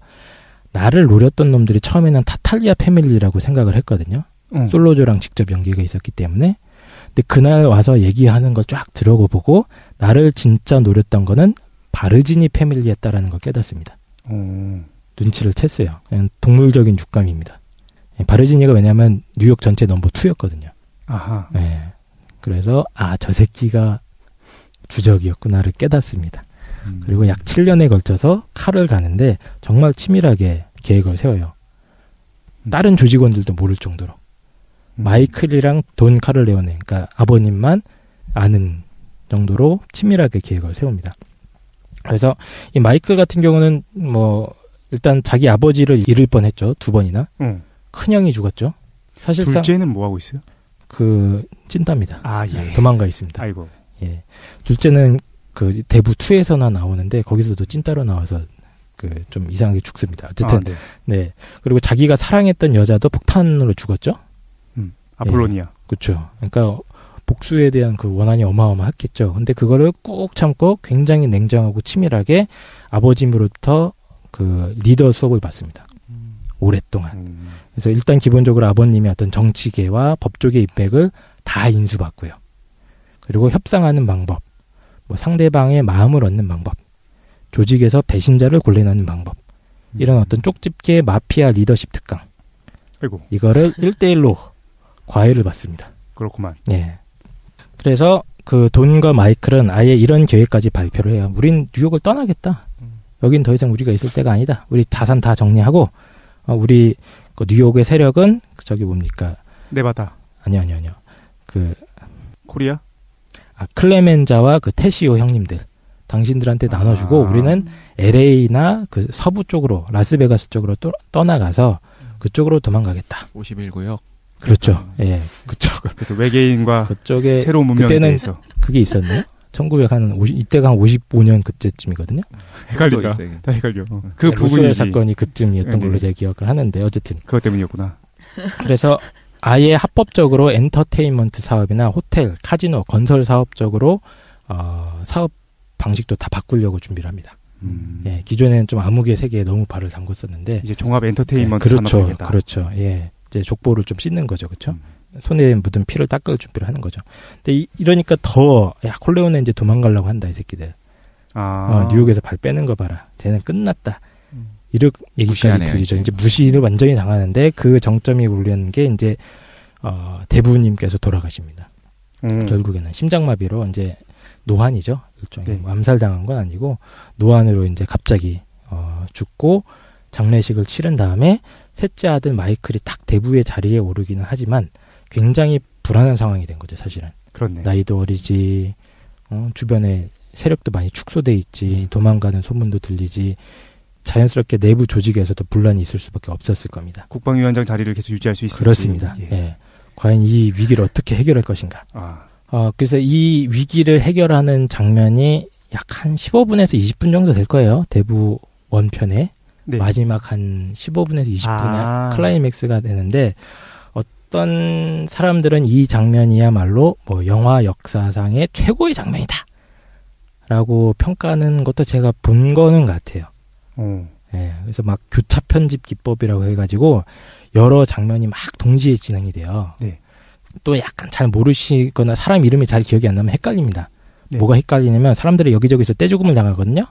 S2: 나를 노렸던 놈들이 처음에는 타탈리아 패밀리라고 생각을 했거든요. 솔로조랑 직접 연계가 있었기 때문에. 근데 그날 와서 얘기하는 걸 쫙 들어보고 나를 진짜 노렸던 거는 바르지니 패밀리였다라는 걸 깨닫습니다. 눈치를 챘어요. 그냥 동물적인 육감입니다. 바르지니가 왜냐하면 뉴욕 전체 넘버 2였거든요. 네. 그래서 저 새끼가 주적이었구나를 깨닫습니다. 그리고 약 7년에 걸쳐서 칼을 가는데 정말 치밀하게 계획을 세워요. 다른 조직원들도 모를 정도로. 마이클이랑 돈 카를레오네, 그러니까 아버님만 아는 정도로 치밀하게 계획을 세웁니다. 그래서 이 마이클 같은 경우는 뭐 일단 자기 아버지를 잃을 뻔했죠. 2번이나. 큰형이 죽었죠. 사실상
S1: 둘째는 뭐 하고 있어요?
S2: 그 찐따입니다.
S1: 예.
S2: 도망가 있습니다.
S1: 아이고.
S2: 예. 둘째는 그 대부 2에서나 나오는데 거기서도 찐따로 나와서 그 좀 이상하게 죽습니다. 어쨌든 네. 그리고 자기가 사랑했던 여자도 폭탄으로 죽었죠.
S1: 아폴로니아.
S2: 예. 그렇죠. 그러니까 복수에 대한 그 원한이 어마어마했겠죠. 근데 그거를 꾹 참고 굉장히 냉정하고 치밀하게 아버지로부터 그 리더 수업을 받습니다. 오랫동안. 그래서 일단 기본적으로 아버님의 어떤 정치계와 법조계 인맥을 다 인수받고요. 그리고 협상하는 방법, 뭐 상대방의 마음을 얻는 방법, 조직에서 배신자를 골라내는 방법, 이런 어떤 쪽집게 마피아 리더십 특강.
S1: 아이고.
S2: 이거를 1대1로 과외를 받습니다.
S1: 그렇구만.
S2: 예. 그래서 그 돈과 마이클은 아예 이런 계획까지 발표를 해요. 우린 뉴욕을 떠나겠다. 여긴 더 이상 우리가 있을 때가 아니다. 우리 자산 다 정리하고 우리 그 뉴욕의 세력은 저기 뭡니까?
S1: 네바다.
S2: 아니요. 그
S1: 코리아?
S2: 클레멘자와 그 테시오 형님들 당신들한테 나눠주고 우리는 LA나 그 서부 쪽으로 라스베가스 쪽으로 떠나가서 그쪽으로 도망가겠다.
S3: 51구역.
S2: 그렇죠. 예, 그쪽.
S1: 그래서 외계인과
S2: 그쪽에
S1: 새로운 문명에
S2: 그때는
S1: 대해서
S2: 그게 있었네요. 1950 이때가 한 55년 그때쯤이거든요.
S1: 헷갈린다. 다 헷갈려.
S2: 그 부분의 사건이 그쯤이었던 걸로 제가 기억을 하는데 어쨌든
S1: 그것 때문이었구나.
S2: 그래서 아예 합법적으로 엔터테인먼트 사업이나 호텔, 카지노, 건설 사업 쪽으로 사업 방식도 다 바꾸려고 준비를 합니다. 예, 기존에는 좀 암흑의 세계에 너무 발을 담궜었는데
S1: 이제 종합 엔터테인먼트
S2: 그렇죠,
S1: 산업이겠다.
S2: 그렇죠. 예, 이제 족보를 좀 씻는 거죠, 그렇죠. 손에 묻은 피를 닦을 준비를 하는 거죠. 근데 이러니까 더 야 콜레오네 이제 도망가려고 한다 이 새끼들. 뉴욕에서 발 빼는 거 봐라. 쟤는 끝났다. 이렇게 얘기까지 들리죠. 이제 무시를 완전히 당하는데 그 정점이 울리는 게 이제 대부님께서 돌아가십니다. 결국에는 심장마비로 이제 노환이죠. 일종의
S1: 네.
S2: 암살당한 건 아니고 노환으로 이제 갑자기 죽고 장례식을 치른 다음에 셋째 아들 마이클이 딱 대부의 자리에 오르기는 하지만 굉장히 불안한 상황이 된 거죠, 사실은.
S1: 그렇네.
S2: 나이도 어리지, 주변에 세력도 많이 축소돼 있지, 도망가는 소문도 들리지, 자연스럽게 내부 조직에서도 분란이 있을 수밖에 없었을 겁니다.
S1: 국방위원장 자리를 계속 유지할 수 있을지.
S2: 그렇습니다.
S1: 예.
S2: 예. 과연 이 위기를 어떻게 해결할 것인가. 그래서 이 위기를 해결하는 장면이 약 한 15분에서 20분 정도 될 거예요. 대부 원편에.
S1: 네.
S2: 마지막 한 15분에서 20분에 클라이맥스가 되는데 어떤 사람들은 이 장면이야말로 뭐 영화 역사상의 최고의 장면이다 라고 평가하는 것도 제가 본 거는 같아요. 예, 그래서 막 교차 편집 기법이라고 해가지고 여러 장면이 막 동시에 진행이 돼요.
S1: 네.
S2: 또 약간 잘 모르시거나 사람 이름이 잘 기억이 안 나면 헷갈립니다.
S1: 네.
S2: 뭐가 헷갈리냐면 사람들이 여기저기서 떼죽음을 당하거든요.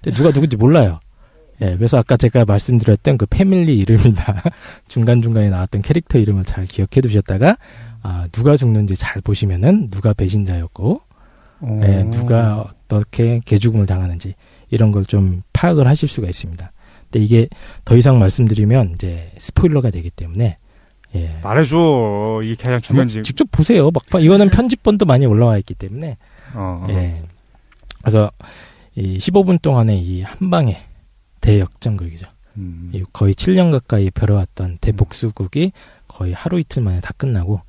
S2: 근데 누가 누군지 몰라요. 예, 그래서 아까 제가 말씀드렸던 그 패밀리 이름이나 중간중간에 나왔던 캐릭터 이름을 잘 기억해 두셨다가 누가 죽는지 잘 보시면은 누가 배신자였고 예, 누가 어떻게 개죽음을 당하는지 이런 걸 좀 파악을 하실 수가 있습니다. 근데 이게 더 이상 말씀드리면 이제 스포일러가 되기 때문에 예.
S1: 말해줘. 이게 가장 중요한지.
S2: 직접 보세요. 막판 이거는 편집본도 많이 올라와 있기 때문에 예. 그래서 이 15분 동안의 이 한 방에 대역전극이죠. 거의 7년 가까이 벼려왔던 대복수극이 거의 하루 이틀 만에 다 끝나고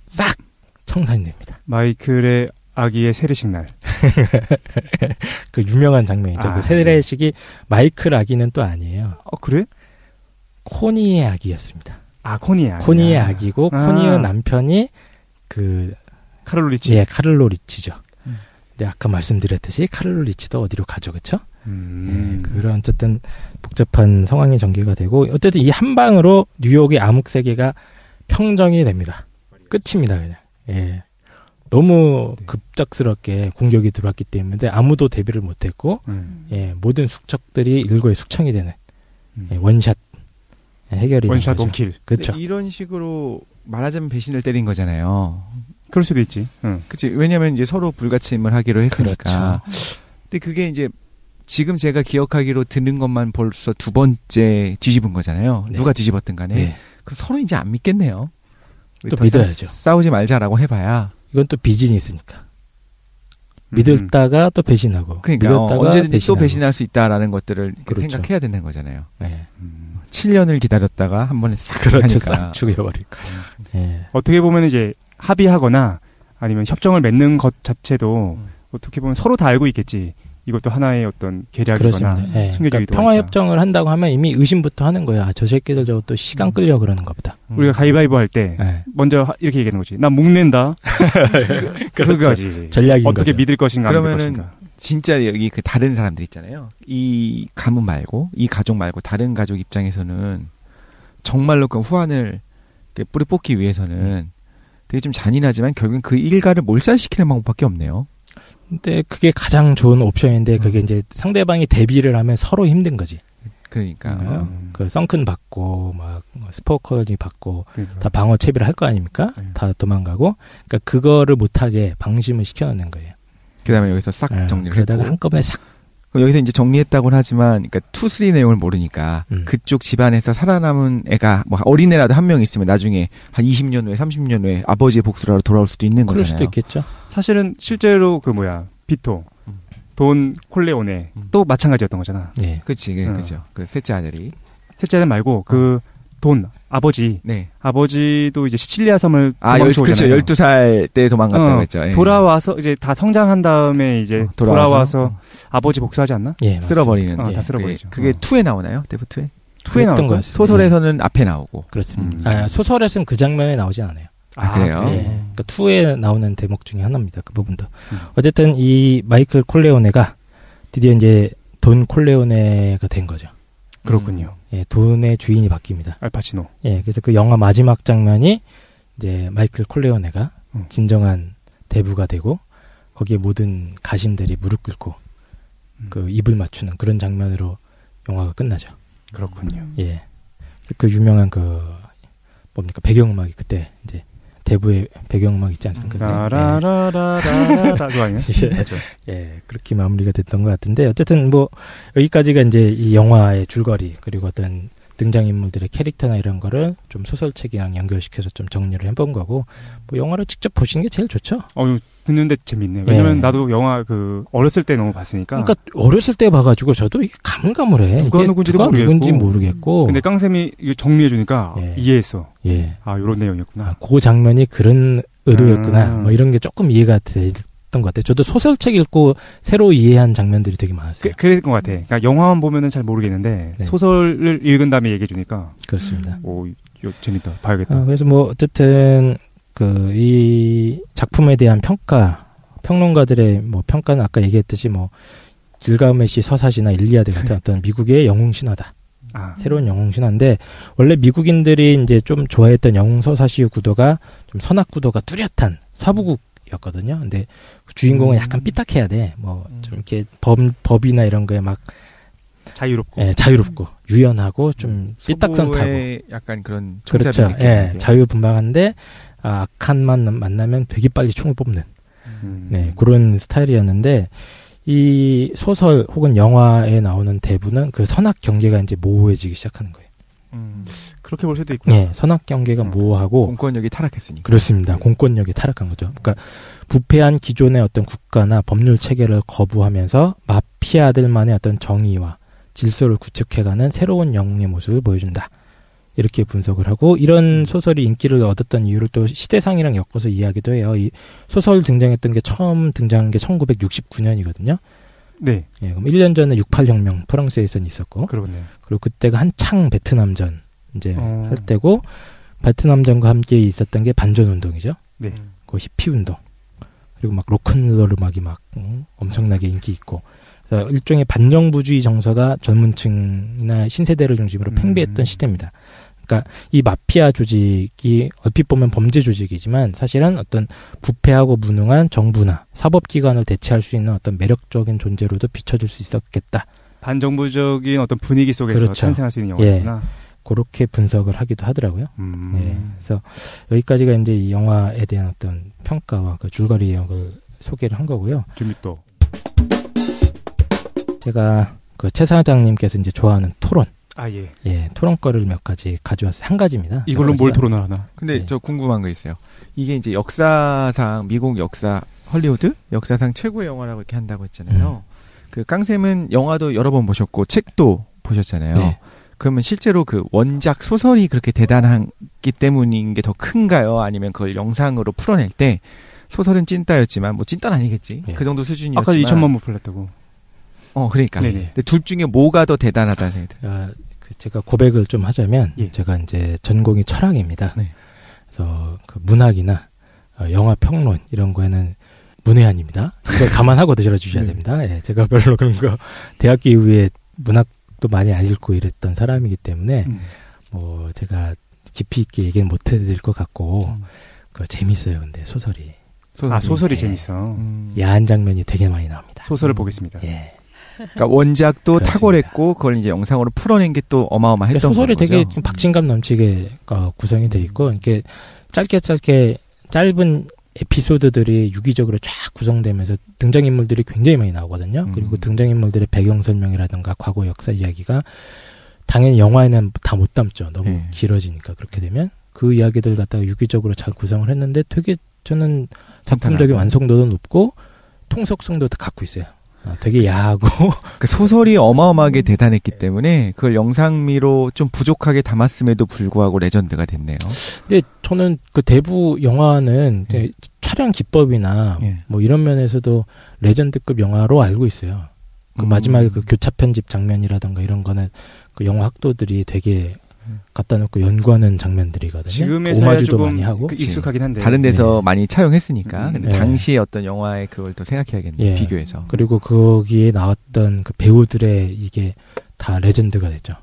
S2: 싹 청산이 됩니다.
S1: 마이클의 아기의 세례식 날.
S2: 그 유명한 장면이죠. 그 세례식이 마이클 아기는 또 아니에요.
S1: 그래?
S2: 코니의 아기였습니다.
S1: 코니의 아기.
S2: 코니의 아기고 코니의 남편이 그
S1: 카를로 리치.
S2: 예, 카를로 리치죠. 근데 아까 말씀드렸듯이 카를로 리치도 어디로 가죠, 그렇죠? 예, 그런 어쨌든 복잡한 상황이 전개가 되고 어쨌든 이 한 방으로 뉴욕의 암흑 세계가 평정이 됩니다. 끝입니다, 그냥. 예. 너무 급작스럽게 공격이 들어왔기 때문에 아무도 대비를 못했고 예, 모든 숙적들이 일거에 숙청이 되는 예, 원샷 해결이
S1: 원샷 원킬.
S2: 그렇죠.
S3: 이런 식으로 말하자면 배신을 때린 거잖아요.
S1: 그럴 수도 있지.
S3: 그치. 왜냐면 이제 서로 불가침을 하기로 했으니까.
S2: 그렇죠.
S3: 근데 그게 이제 지금 제가 기억하기로 듣는 것만 벌써 두 번째 뒤집은 거잖아요.
S2: 네.
S3: 누가 뒤집었든 간에.
S2: 네.
S3: 그럼 서로 이제 안 믿겠네요.
S2: 또 믿어야죠.
S3: 싸우지 말자라고 해봐야.
S2: 이건 또 비즈니스니까. 믿었다가 또 배신하고.
S3: 그러니까
S2: 믿었다가
S3: 언제든지
S2: 배신하고.
S3: 또 배신할 수 있다라는 것들을
S2: 그렇죠.
S3: 생각해야 되는 거잖아요.
S2: 네.
S3: 7년을 기다렸다가 한 번에 싹
S2: 그렇죠.
S3: 하니까.
S2: 싹 죽여버릴까. 네.
S1: 어떻게 보면 이제 합의하거나 아니면 협정을 맺는 것 자체도 어떻게 보면 서로 다 알고 있겠지. 이것도 하나의 어떤 계략이거나
S2: 네.
S1: 숨겨지기도
S2: 그러니까 평화 협정을 한다고 하면 이미 의심부터 하는 거야. 저 새끼들 저거 또 시간 끌려 그러는가 보다.
S1: 우리가 가위바위보 할 때
S2: 네.
S1: 먼저 이렇게 얘기하는 거지. 난 묵는다. 그거지.
S2: 전략인
S1: 어떻게
S2: 거죠.
S1: 믿을 것인가 안 믿을
S3: 그러면은
S1: 것인가.
S3: 진짜 여기 그 다른 사람들 있잖아요. 이 가문 말고 이 가족 말고 다른 가족 입장에서는 정말로 그 후환을 뿌리 뽑기 위해서는 되게 좀 잔인하지만 결국엔 그 일가를 몰살시키는 방법밖에 없네요.
S2: 근데 그게 가장 좋은 옵션인데 그게 이제 상대방이 대비를 하면 서로 힘든 거지.
S3: 그러니까
S2: 그 썬큰 받고 막 스포커지 받고
S1: 그러니까.
S2: 다 방어 채비를 할 거 아닙니까? 다 도망가고. 그러니까 그거를 못하게 방심을 시켜놓는 거예요.
S3: 그다음에 여기서 싹 정리를
S2: 그러다가
S3: 했고
S2: 한꺼번에 싹.
S3: 그럼 여기서 이제 정리했다고는 하지만 그러니까 2, 3 내용을 모르니까 그쪽 집안에서 살아남은 애가 뭐 어린애라도 한 명 있으면 나중에 한 20년 후에 30년 후에 아버지의 복수로 돌아올 수도 있는
S2: 그럴
S3: 거잖아요.
S2: 수도 있겠죠.
S1: 사실은 실제로 그 비토 돈 콜레오네 또 마찬가지였던 거잖아.
S2: 네.
S3: 그치, 그죠. 그 셋째 아들이.
S1: 셋째 아들 말고 그 돈 아버지.
S3: 네.
S1: 아버지도 이제 시칠리아 섬을 도망쳐
S3: 그렇죠.
S1: 오잖아요.
S3: 12살 때 도망갔다고 했죠. 예.
S1: 돌아와서 이제 다 성장한 다음에 이제 돌아와서 아버지 복수하지 않나?
S2: 예,
S3: 쓸어버리는.
S1: 다 쓸어버리죠.
S3: 그게 2에 나오나요? 데브 2에?
S1: 2에 나왔던
S2: 거였어요.
S3: 소설에서는 앞에 나오고.
S2: 그렇습니다. 소설에서는 그 장면에 나오지 않아요.
S3: 그래요?
S2: 예. 그러니까 2에 나오는 대목 중에 하나입니다. 그 부분도. 어쨌든 이 마이클 콜레오네가 드디어 이제 돈 콜레오네가 된 거죠.
S1: 그렇군요.
S2: 예, 돈의 주인이 바뀝니다.
S1: 알파치노.
S2: 예, 그래서 그 영화 마지막 장면이 이제 마이클 콜레오네가 진정한 대부가 되고 거기에 모든 가신들이 무릎 꿇고 그 입을 맞추는 그런 장면으로 영화가 끝나죠.
S1: 그렇군요.
S2: 예, 그 유명한 그 뭡니까 배경음악이 그때 이제 대부의 배경음악 있지 않습니까?
S1: 라라라라라라 그거 아니에요?
S2: 예,
S1: 맞죠.
S2: 예, 그렇게 마무리가 됐던 것 같은데 어쨌든 뭐 여기까지가 이제 이 영화의 줄거리 그리고 어떤 등장인물들의 캐릭터나 이런 거를 좀 소설책이랑 연결시켜서 좀 정리를 해본 거고 뭐 영화를 직접 보시는 게 제일 좋죠.
S1: 듣는데 재밌네. 왜냐면
S2: 예.
S1: 나도 영화 어렸을 때 너무 봤으니까.
S2: 그러니까 어렸을 때 봐가지고 저도 이게 가물가물해.
S1: 누가
S2: 이게
S1: 누군지도
S2: 누가
S1: 모르겠고.
S2: 누군지 모르겠고.
S1: 근데 깡쌤이 이거 정리해주니까
S2: 예.
S1: 이해했어.
S2: 예.
S1: 아, 요런 내용이었구나.
S2: 그 장면이 그런 의도였구나. 뭐 이런 게 조금 이해가 됐던 것 같아요. 저도 소설책 읽고 새로 이해한 장면들이 되게 많았어요.
S1: 그랬던 것 같아. 그러니까 영화만 보면은 잘 모르겠는데
S2: 네.
S1: 소설을 읽은 다음에 얘기해주니까.
S2: 그렇습니다.
S1: 오, 이거 재밌다. 봐야겠다.
S2: 그래서 뭐 어쨌든 이 작품에 대한 평론가들의 뭐 평가는 아까 얘기했듯이 뭐 길가메시 서사시나 일리아드 같은 어떤 미국의 영웅 신화다. 새로운 영웅 신화인데 원래 미국인들이 이제 좀 좋아했던 영웅 서사시의 구도가 좀 선악 구도가 뚜렷한 서부국이었거든요. 근데 주인공은 약간 삐딱해야 돼. 뭐 좀 이렇게 법이나 이런 거에 막
S1: 자유롭고.
S2: 예, 자유롭고 유연하고 좀 삐딱선 타고
S3: 약간 그런
S2: 그렇죠. 예, 자유분방한데 악한만 만나면 되게 빨리 총을 뽑는 네, 그런 스타일이었는데 이 소설 혹은 영화에 나오는 대부는 그 선악 경계가 이제 모호해지기 시작하는 거예요.
S1: 그렇게 볼 수도 있구나.
S2: 네, 선악 경계가 모호하고
S3: 공권력이 타락했으니까.
S2: 그렇습니다. 공권력이 타락한 거죠. 그러니까 부패한 기존의 어떤 국가나 법률 체계를 거부하면서 마피아들만의 어떤 정의와 질서를 구축해가는 새로운 영웅의 모습을 보여준다. 이렇게 분석을 하고 이런 소설이 인기를 얻었던 이유를 또 시대상이랑 엮어서 이야기도 해요. 이 소설 등장했던 게 처음 등장한 게 1969년이거든요.
S1: 네.
S2: 예, 그럼 1년 전에 68혁명 프랑스에서는 있었고
S1: 그러네요.
S2: 그리고 그때가 한창 베트남전 이제 할 때고 베트남전과 함께 있었던 게 반전 운동이죠.
S1: 네.
S2: 그 히피 운동. 그리고 막 로큰롤 음악이 막 엄청나게 인기 있고 그래서 일종의 반정부주의 정서가 젊은 층이나 신세대를 중심으로 팽배했던 시대입니다. 그러니까 이 마피아 조직이 얼핏 보면 범죄 조직이지만 사실은 어떤 부패하고 무능한 정부나 사법기관을 대체할 수 있는 어떤 매력적인 존재로도 비춰질 수 있었겠다.
S1: 반정부적인 어떤 분위기 속에서
S2: 그렇죠.
S1: 탄생할 수 있는 영화구나.
S2: 예. 그렇게 분석을 하기도 하더라고요. 예. 그래서 여기까지가 이제 이 영화에 대한 어떤 평가와 그 줄거리 내용을 소개를 한 거고요.
S1: 재밌다.
S2: 제가 그 최 사장님께서 이제 좋아하는 토론.
S1: 예.
S2: 예, 토론거리를 몇 가지 가져왔어요. 한 가지입니다.
S1: 이걸로 뭘 토론을 하나?
S3: 근데
S2: 네.
S3: 저 궁금한 거 있어요. 이게 이제 역사상 미국 역사 헐리우드 역사상 최고의 영화라고 이렇게 한다고 했잖아요. 그 깡쌤은 영화도 여러 번 보셨고 책도 보셨잖아요.
S2: 네.
S3: 그러면 실제로 그 원작 소설이 그렇게 대단하기 때문인 게 더 큰가요? 아니면 그걸 영상으로 풀어낼 때 소설은 찐따였지만 뭐 찐따는 아니겠지.
S2: 네.
S3: 그 정도 수준이었지만
S1: 아까 2천만 부 팔렸다고.
S3: 그러니까.
S1: 네네.
S3: 근데 둘 중에 뭐가 더 대단하다는 생각이 들어요.
S2: 제가 고백을 좀 하자면
S1: 예.
S2: 제가 이제 전공이 철학입니다.
S3: 네.
S2: 그래서 그 문학이나 영화 평론 이런 거에는 문외한입니다. 이걸 감안하고 들어주셔야 됩니다. 예, 제가 별로 그런 거 대학교 이후에 문학도 많이 안 읽고 이랬던 사람이기 때문에 뭐 제가 깊이 있게 얘기는 못 해드릴 것 같고 그 재밌어요. 근데 소설이.
S1: 소설이 재밌어.
S2: 야한 장면이 되게 많이 나옵니다.
S1: 소설을 보겠습니다.
S2: 예.
S3: 그러니까 원작도
S2: 그렇습니다.
S3: 탁월했고 그걸 이제 영상으로 풀어낸 게 또 어마어마했던 거죠.
S2: 소설이 되게 박진감 넘치게 구성이 돼 있고 이렇게 짧게 짧은 에피소드들이 유기적으로 쫙 구성되면서 등장인물들이 굉장히 많이 나오거든요. 그리고 등장인물들의 배경 설명이라든가 과거 역사 이야기가 당연히 영화에는 다 못 담죠. 너무 길어지니까 그렇게 되면 그 이야기들 갖다가 유기적으로 잘 구성을 했는데 되게 저는 작품적인 완성도도 높고 통속성도 갖고 있어요. 되게 야하고
S3: 그 소설이 어마어마하게 대단했기 때문에 그걸 영상미로 좀 부족하게 담았음에도 불구하고 레전드가 됐네요.
S2: 근데 저는 그 대부 영화는 촬영 기법이나 뭐 이런 면에서도 레전드급 영화로 알고 있어요. 그 마지막에 그 교차 편집 장면이라든가 이런 거는 그 영화 학도들이 되게 갖다 놓고 연구하는 장면들이거든요.
S1: 지금에서야
S2: 오마주도
S1: 조금
S2: 많이 하고.
S1: 익숙하긴 한데
S3: 다른 데서
S2: 네.
S3: 많이 차용했으니까. 근데
S2: 네.
S3: 당시의 어떤 영화의 그걸 또 생각해야겠네요.
S2: 예.
S3: 비교해서.
S2: 그리고 거기에 나왔던 그 배우들의 이게 다 레전드가 됐죠.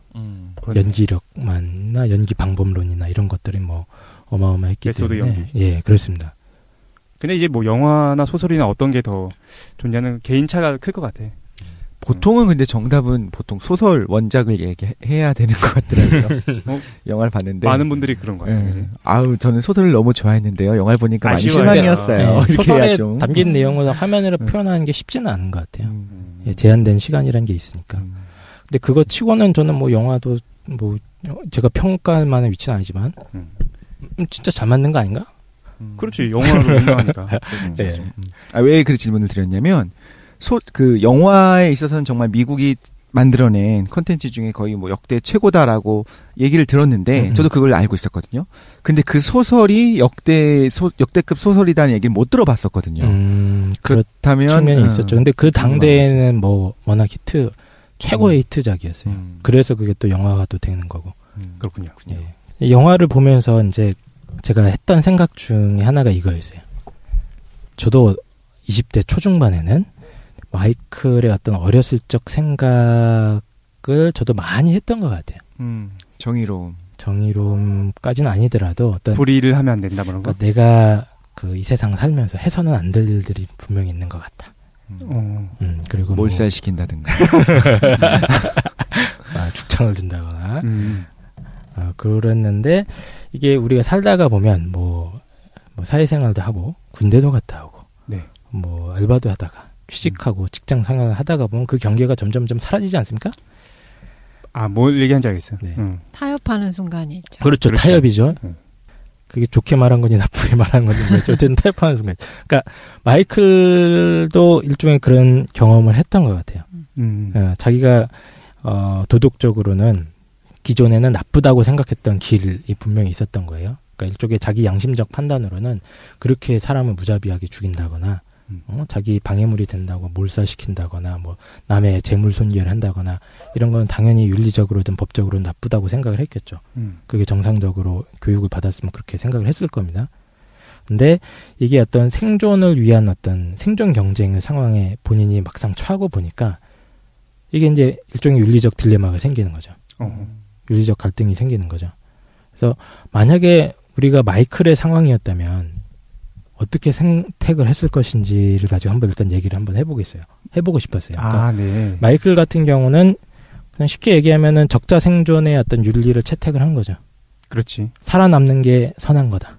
S2: 연기력만이나 연기 방법론이나 이런 것들이 뭐 어마어마했기
S1: 메소드
S2: 때문에.
S1: 연기.
S2: 예, 그렇습니다.
S1: 근데 이제 뭐 영화나 소설이나 어떤 게 더 좋냐는 개인차가 클 것 같아.
S3: 보통은 근데 정답은 보통 소설 원작을 얘기해야 되는 것 같더라고요. 영화를 봤는데.
S1: 많은 분들이 그런 거예요.
S3: 예. 아우, 저는 소설을 너무 좋아했는데요. 영화를 보니까 많이
S1: 아쉬워요.
S3: 실망이었어요.
S2: 예,
S3: 이렇게
S2: 소설에
S3: 해야 좀.
S2: 담긴 내용을 화면으로 표현하는 게 쉽지는 않은 것 같아요. 예, 제한된 시간이라는 게 있으니까. 근데 그거 치고는 저는 뭐 영화도 뭐 제가 평가할 만한 위치는 아니지만 진짜 잘 맞는 거 아닌가?
S1: 그렇지. 영화로 유명하니까.
S2: 네.
S3: 왜 그 질문을 드렸냐면 그 영화에 있어서는 정말 미국이 만들어낸 컨텐츠 중에 거의 뭐 역대 최고다라고 얘기를 들었는데 저도 그걸 알고 있었거든요. 근데 그 소설이 역대급 소설이라는 얘기를 못 들어봤었거든요. 그렇다면
S2: 측면이 있었죠. 근데 그 당대에는 뭐 워낙 최고의 히트작이었어요. 그래서 그게 또 영화가 또 되는 거고.
S1: 그렇군요.
S2: 예. 영화를 보면서 이제 제가 했던 생각 중에 하나가 이거였어요. 저도 20대 초중반에는 마이클의 어떤 어렸을 적 생각을 저도 많이 했던 것 같아요. 정의로움까지는 아니더라도 어떤
S1: 불의를 하면 안 된다 그런 거.
S2: 그러니까 내가 이 세상 살면서 해서는 안 될 일들이 분명히 있는 것 같다. 그리고
S3: 몰살시킨다든가
S2: 죽창을 든다거나 그랬는데 이게 우리가 살다가 보면 뭐 사회생활도 하고 군대도 갔다 오고
S1: 네.
S2: 뭐 알바도 하다가 취직하고 직장 생활을 하다가 보면 그 경계가 점점 사라지지 않습니까?
S1: 뭘 얘기한지 알겠어요.
S2: 네.
S4: 타협하는 순간이 있죠.
S2: 그렇죠. 타협이죠. 그게 좋게 말한 건지 나쁘게 말한 건지 모르겠죠. 어쨌든 타협하는 순간. 그러니까 마이클도 일종의 그런 경험을 했던 것 같아요. 자기가 도덕적으로는 기존에는 나쁘다고 생각했던 길이 분명히 있었던 거예요. 그러니까 일종의 자기 양심적 판단으로는 그렇게 사람을 무자비하게 죽인다거나 자기 방해물이 된다고 몰살시킨다거나 뭐 남의 재물 손괴를 한다거나 이런 건 당연히 윤리적으로든 법적으로든 나쁘다고 생각을 했겠죠. 그게 정상적으로 교육을 받았으면 그렇게 생각을 했을 겁니다. 근데 이게 어떤 생존을 위한 어떤 생존 경쟁의 상황에 본인이 막상 처하고 보니까 이게 이제 일종의 윤리적 딜레마가 생기는 거죠. 윤리적 갈등이 생기는 거죠. 그래서 만약에 우리가 마이클의 상황이었다면 어떻게 선택을 했을 것인지를 가지고 한번 일단 얘기를 한번 해보고 싶었어요. 그러니까
S1: 네.
S2: 마이클 같은 경우는 그냥 쉽게 얘기하면은 적자 생존의 어떤 윤리를 채택을 한 거죠.
S1: 그렇지.
S2: 살아남는 게 선한 거다.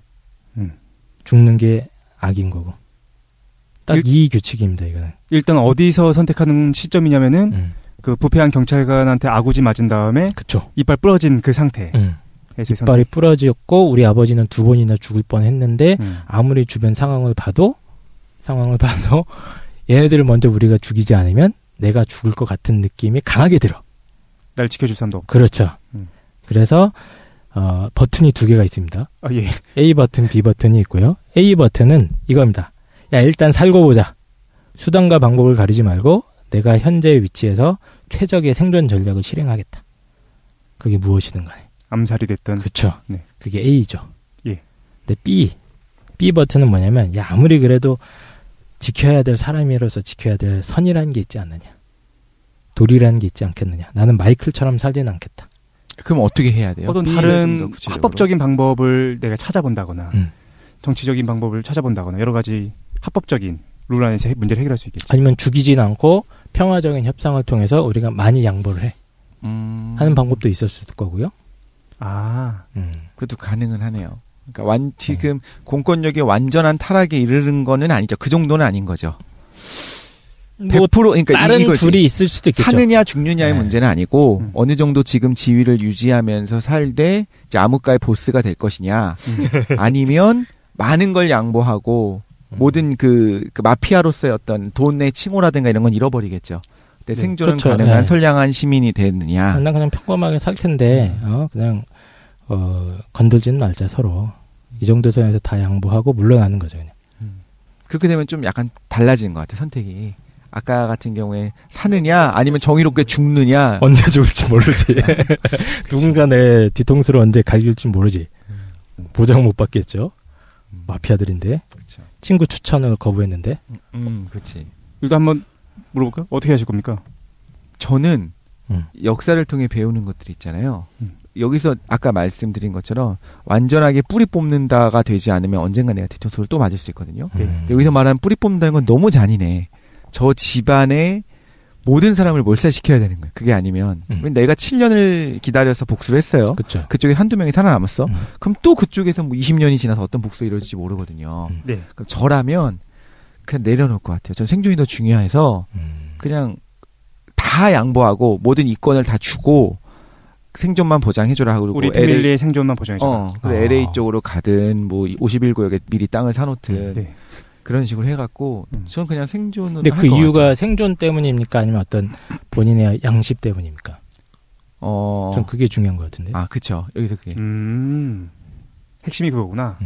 S2: 죽는 게 악인 거고. 딱 이 규칙입니다, 이거는.
S1: 일단 어디서 선택하는 시점이냐면은 그 부패한 경찰관한테 아구지 맞은 다음에
S2: 그쵸.
S1: 이빨 부러진 그 상태.
S2: 이빨이 부러졌고 우리 아버지는 2번이나 죽을 뻔했는데 아무리 주변 상황을 봐도 얘네들을 먼저 우리가 죽이지 않으면 내가 죽을 것 같은 느낌이 강하게 들어.
S1: 날 지켜줄 사람도 없고.
S2: 그렇죠. 그래서 버튼이 2개가 있습니다.
S1: 예.
S2: A 버튼, B 버튼이 있고요. A 버튼은 이겁니다. 야, 일단 살고 보자. 수단과 방법을 가리지 말고 내가 현재 위치에서 최적의 생존 전략을 실행하겠다. 그게 무엇이든 간에.
S1: 암살이 됐던.
S2: 그렇죠.
S1: 네.
S2: 그게 A죠.
S1: 예.
S2: 근데 B 버튼은 뭐냐면 야, 아무리 그래도 지켜야 될 사람으로서 지켜야 될 선이라는 게 있지 않느냐. 도리라는 게 있지 않겠느냐. 나는 마이클처럼 살지는 않겠다.
S3: 그럼 어떻게 해야 돼요?
S1: 어떤 다른 합법적인 방법을 내가 찾아본다거나 정치적인 방법을 찾아본다거나 여러 가지 합법적인 룰 안에서 문제를 해결할 수 있겠지.
S2: 아니면 죽이진 않고 평화적인 협상을 통해서 우리가 많이 양보를 해. 하는 방법도 있었을 거고요.
S3: 그것도 가능은 하네요. 그러니까 지금 공권력의 완전한 타락에 이르는 거는 아니죠. 그 정도는 아닌 거죠. 100% 그러니까
S2: 다른
S3: 이거지.
S2: 둘이 있을 수도 있겠죠.
S3: 사느냐 죽느냐의 문제는 아니고 어느 정도 지금 지위를 유지하면서 살되 이제 암흑가의 보스가 될 것이냐 아니면 많은 걸 양보하고 모든 그 마피아로서의 어떤 돈의 칭호라든가 이런 건 잃어버리겠죠. 근데 생존은
S2: 그렇죠.
S3: 가능한 선량한 시민이 되느냐.
S2: 난 그냥 평범하게 살 텐데 그냥 건들지는 말자 서로. 이 정도 선에서 다 양보하고 물러나는 거죠. 그냥.
S3: 그렇게 되면 좀 약간 달라지는 것 같아요. 선택이. 아까 같은 경우에 사느냐 아니면 정의롭게 죽느냐.
S2: 언제 죽을지 모르지. 누군가 내 뒤통수를 언제 갈길지 모르지. 보장 못 받겠죠. 마피아들인데.
S3: 그렇죠.
S2: 친구 추천을 거부했는데.
S3: 그렇지.
S1: 일단 한번 물어볼까요? 어떻게 하실 겁니까?
S3: 저는 역사를 통해 배우는 것들이 있잖아요. 여기서 아까 말씀드린 것처럼 완전하게 뿌리 뽑는다가 되지 않으면 언젠가 내가 뒤통수를 또 맞을 수 있거든요. 근데 여기서 말하는 뿌리 뽑는다는 건 너무 잔인해. 저 집안의 모든 사람을 몰살시켜야 되는 거예요. 그게 아니면 내가 7년을 기다려서 복수를 했어요.
S2: 그쵸.
S3: 그쪽에 한두 명이 살아남았어. 그럼 또 그쪽에서 뭐 20년이 지나서 어떤 복수가 이루어질지 모르거든요.
S1: 네.
S3: 그럼 저라면 그냥 내려놓을 것 같아요. 전 생존이 더 중요해서 그냥 다 양보하고 모든 이권을 다 주고 생존만 보장해줘라 하고
S1: 우리 패밀리의 생존만 보장해줘라.
S3: 그리고 LA 쪽으로 가든 뭐 51구역에 미리 땅을 사놓든
S1: 네.
S3: 그런 식으로 해갖고 저는 그냥 생존을
S2: 근데
S3: 할
S2: 그
S3: 것
S2: 이유가
S3: 같아요.
S2: 생존 때문입니까? 아니면 어떤 본인의 양심 때문입니까? 전 그게 중요한 것 같은데.
S3: 그쵸. 여기서 그게.
S1: 핵심이 그거구나.